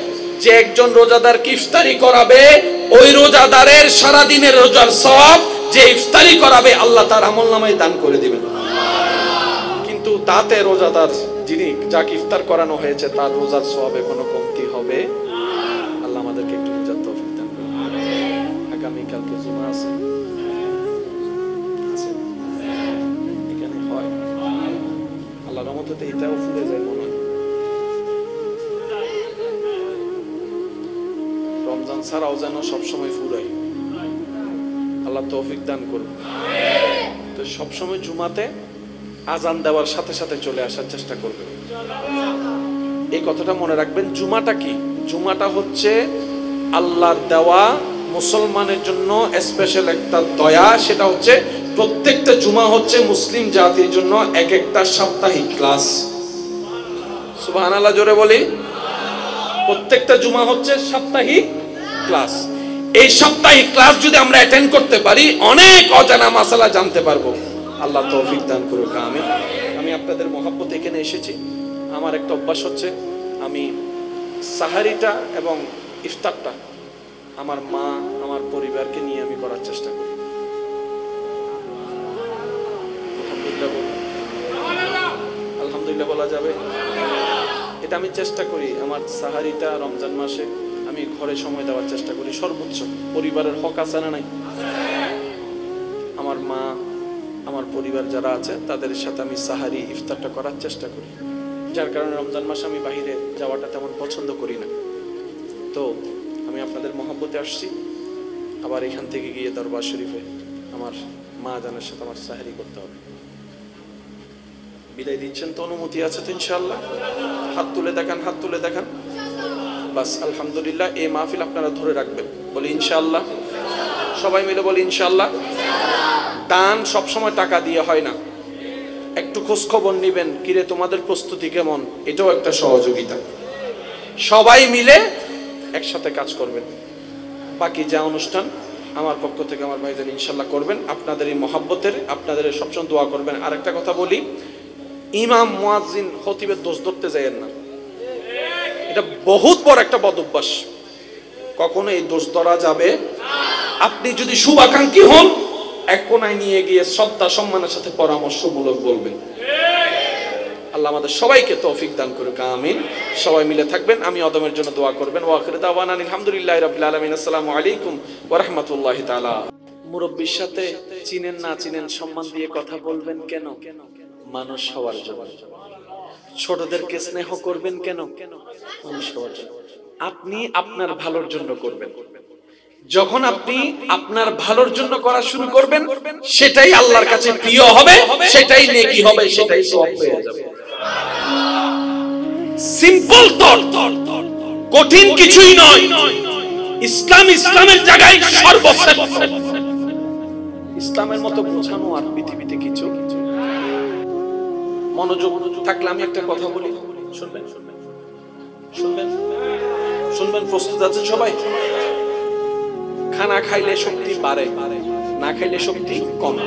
যে একজন রোজাদারকে ইফতারি করাবে, ওই রোজাদারের সারা দিনের রোজার সওয়াব যে ইফতারি করাবে আল্লাহ তার আমলনামায় দান করে দিবেন। কিন্তু তাতে রোজাদার যিনি যাকে ইফতার করানো হয়েছে তার রোজার সওয়াবে কোনো কমতি হবে? আল্লাহ আমাদেরকে একটু বুঝার তৌফিক দান করুন। আগামী কালকে জুমা আছে, এখানে হয় আল্লাহর রহমতে এটাও ফুলে যায় মনে হয়। রমজান ছাড়াও যেন সবসময় ফুরাই, আল্লাহ তৌফিক দান করুন। তো সবসময় জুমাতে আজান দেওয়ার সাথে সাথে চলে আসার চেষ্টা করবেন। এই কথাটা মনে রাখবেন। জুমাটা কি? জুমাটা হচ্ছে আল্লাহর দেওয়া মুসলমানের জন্য স্পেশাল একটা দয়া। সেটা হচ্ছে প্রত্যেকটা জুমা হচ্ছে মুসলিম জাতির জন্য এক একটা সাপ্তাহিক ক্লাস। সুবহানাল্লাহ জোরে বলি। প্রত্যেকটা জুমা হচ্ছে সাপ্তাহিক ক্লাস। এই সাপ্তাহিক ক্লাস যদি আমরা অ্যাটেন্ড করতে পারি অনেক অজানা মাসালা জানতে পারবো। আল্লাহ তৌফিক দান করুক, আমিন। আমি আপনাদের মহব্বতে এখানে এসেছি। আমার একটা অভ্যাস হচ্ছে, আমি সাহারিটা এবং ইফতারটা আমার মা আমার পরিবারকে নিয়ে আমি করার চেষ্টা করি। আলহামদুলিল্লাহ বলা যাবে? এটা আমি চেষ্টা করি। আমার সাহারিটা রমজান মাসে আমি ঘরে সময় দেওয়ার চেষ্টা করি সর্বোচ্চ। পরিবারের হক আছে না নাই? আমার মা আমার পরিবার যারা আছে তাদের সাথে আমি সাহারি ইফতারটা করার চেষ্টা করি। যার কারণে রমজান মাসে আমি বাইরে যাওয়াটা তেমন পছন্দ করি না। তো আমি আপনাদের মহব্বতে আসছি, আবার এখান থেকে গিয়ে দরবার শরীফে আমার মা জানের সাথে আমার সাহারি করতে হবে। বিদায় দিচ্ছেন তো? অনুমতি আছে তো ইনশাআল্লাহ? হাত তুলে দেখান, হাত তুলে দেখান। বাস আলহামদুলিল্লাহ। এই মাহফিল আপনারা ধরে রাখবেন, বলি ইনশাআল্লাহ। সবাই মিলে বলি ইনশাআল্লাহ। দান সবসময় টাকা দিয়ে হয় না, একটু খোঁজ খবর নিবেন, কিরে তোমাদের প্রস্তুতি কেমন, এটাও একটা সহযোগিতা। সবাই মিলে একসাথে কাজ করবেন। বাকি যা অনুষ্ঠান আমার পক্ষ থেকে আমার ভাইজান ইনশাআল্লাহ করবেন। আপনাদের এই মহব্বতের, আপনাদের সবসময় দোয়া করবেন। আর একটা কথা বলি, ইমাম মুয়াজ্জিন খতিবের দোষ ধরতে যায়েন না, এটা বহুত বড় একটা বদ অভ্যাস। কখনো এই দোষ ধরা যাবে। আপনি যদি শুভাকাঙ্ক্ষী হন, এক কোনায় নিয়ে গিয়ে শ্রদ্ধা সম্মানের সাথে পরামর্শমূলক বলবেন। আল্লাহ আমাদের সবাইকে তৌফিক দান করুক, আমিন। সবাই মিলে থাকবেন, আমি অদমের জন্য দোয়া করবেন। ওয়া আখিরু দাওয়ানা আলহামদুলিল্লাহি রাব্বিল আলামিন। আসসালামু আলাইকুম ওয়া রাহমাতুল্লাহি তাআলা। মুরব্বির সাথে চিনেন না চিনেন সম্মান দিয়ে কথা বলবেন কেন? মানুষ হওয়ার জন্য। ছোটদেরকে স্নেহ করবেন কেন? মানুষ হওয়ার জন্য। আপনি আপনার ভালোর জন্য করবেন। যখন আপনি আপনার ভালোর জন্য করা শুরু করবেন, সেটাই আল্লাহর কাছে প্রিয় হবে, সেটাই নেকি হবে, সেটাই সওয়াব হয়ে যাবে। সিম্পল থট, কঠিন কিছুই নয়। ইসলাম ইসলামের জায়গায় সর্বশ্রেষ্ঠ। ইসলামের মতো বোঝানো আর পৃথিবীতে কিছু। মনোযোগ থাকলে আমি একটা কথা বলি, শুনবেন? শুনবেন? শুনবেন? প্রস্তুত আছেন সবাই? খানা খাইলে শক্তি বাড়ে, না খাইলে শক্তি কমে।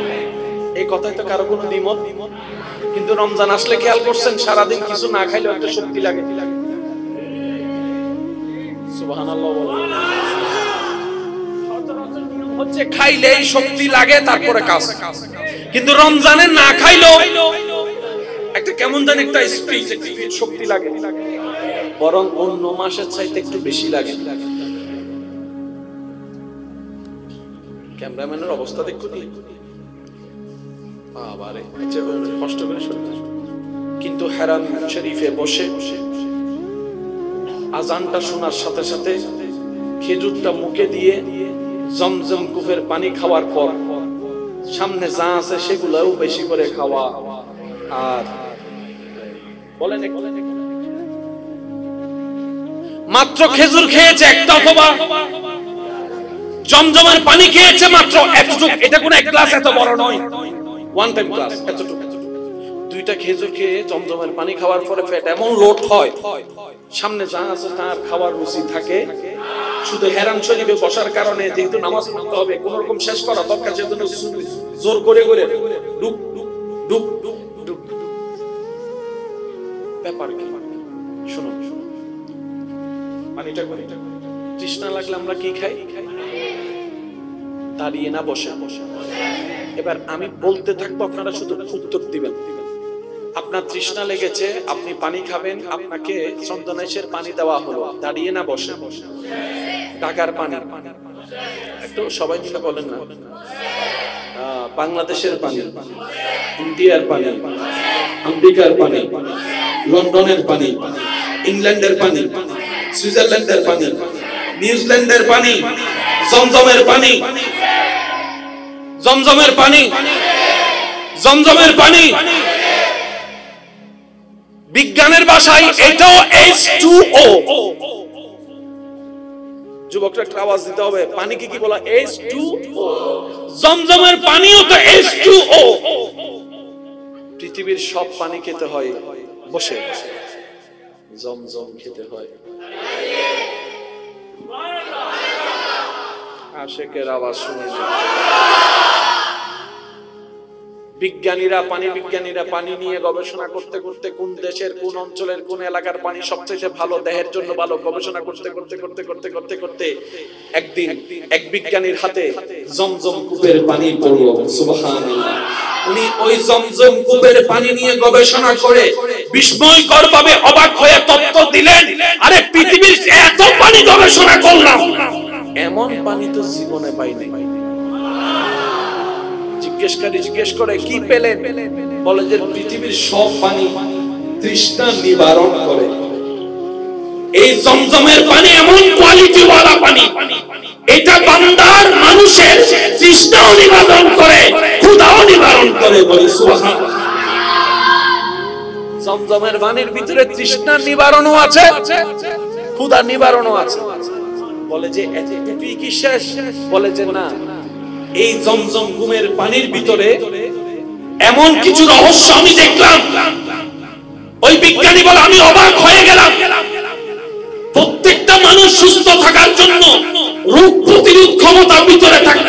এই কথায় তো কারো কোনো দ্বিমত। কিন্তু রমজান আসলে খেয়াল করছেন, সারাদিন কিছু না খাইলেও একটা শক্তি লাগে। সুবহানাল্লাহ বলেন। হচ্ছে খাইলেই শক্তি লাগে, তারপরে কাজ। কিন্তু রমজানে না খাইলেও একটা কেমন জানি একটা স্পিড শক্তি লাগে, বরং অন্য মাসের চাইতে একটু বেশি লাগে। ক্যামেরাম্যানের অবস্থা দেখুন, বাবারে কষ্ট করে শুনতে। কিন্তু হেরাম শরীফে বসে আজানটা শোনার সাথে সাথে খেজুরটা মুখে দিয়ে জমজম কুফের পানি খাওয়ার পর সামনে যা আছে সেগুলোও বেশি করে খাওয়া। আর বলেন, মাত্র খেজুর খেয়েছে একটা, অথবা জমজমের পানি খেয়েছে মাত্র এতটুকু। এটা কোন এক গ্লাস এত বড় নয়, ওয়ান টাইম গ্লাস এতটুকু। দুইটা খেজুর খেয়ে জমজমের পানি খাওয়ার পরে পেট এমন লোড হয়, সামনে যা আছে তার খাওয়ার রুচি থাকে। শুধু হেরাম শরীফে বসার কারণে, যেহেতু নামাজ পড়তে হবে, কোন রকম শেষ করা দরকার, সেজন্য জোর করে করে ডুব ডুব ডুব। ব্যাপার কি? শুনুন, পানিটা করে তৃষ্ণা লাগলে আমরা কি খাই? দাঁড়িয়ে না বসে। এবার আমি বলতে থাকবো, আপনারা শুধু উত্তর দিবেন। আপনার তৃষ্ণা লেগেছে, আপনি পানি খাবেন, আপনাকে চন্দনেশের পানি দেওয়া হলো, দাঁড়িয়ে না বসে? ঢাকার পানি, একটু সবাই মিলে বলেন না। বাংলাদেশের পানি, ইন্ডিয়ার পানি, আমেরিকার পানি, লন্ডনের পানি, ইংল্যান্ডের পানি, সুইজারল্যান্ডের পানি, নিউজিল্যান্ডের পানি, জমজমের পানি, জমজমের পানি, জমজমের পানি। বিজ্ঞানের ভাষায় এটাও H2O। যুবকরা একটা আওয়াজ দিতে হবে, পানিকে কি বলা? H2O। জমজমের পানিও তো H2O। পৃথিবীর সব পানি খেতে হয় বসে, জমজম খেতে হয়। আশেকের আওয়াজ শুনে বিজ্ঞানীরা পানি নিয়ে গবেষণা করতে করতে কোন দেশের কোন অঞ্চলের কোন এলাকার পানি সবচেয়ে ভালো, দেহের জন্য ভালো, গবেষণা করতে করতে একদিন এক বিজ্ঞানীর হাতে জমজম কূপের পানি পড়লো। সুবহানাল্লাহ। উনি ওই জমজম কূপের পানি নিয়ে গবেষণা করে বিস্ময়কর ভাবে অবাক হয়ে তথ্য দিলেন, আরে পৃথিবীর এত পানি গবেষণা করলাম, এমন পানি তো জীবনে পাইনি। জিজ্ঞেস করে কি পেলেন? বলে যে পৃথিবীর সব পানি তৃষ্ণা নিবারণ করে, এই জমজমের পানি এমন কোয়ালিটি ওয়ালা পানি, এটা বান্দার মানুষের তৃষ্ণাও নিবারণ করে, ক্ষুধাও নিবারণ করে। বলি সুবহানাল্লাহ। জমজমের পানির ভিতরে তৃষ্ণার নিবারণও আছে, ক্ষুধার নিবারণও আছে। বলে যে এতটুকুই কি শেষ? বলে যে না, এই জমজম কুমের পানির ভিতরে এমন কিছু রহস্য আমি দেখলাম। ওই বিজ্ঞানী বলে আমি অবাক হয়ে গেলাম। প্রত্যেকটা মানুষ সুস্থ থাকার জন্য রোগ প্রতিরোধ ক্ষমতা ভিতরে থাকতে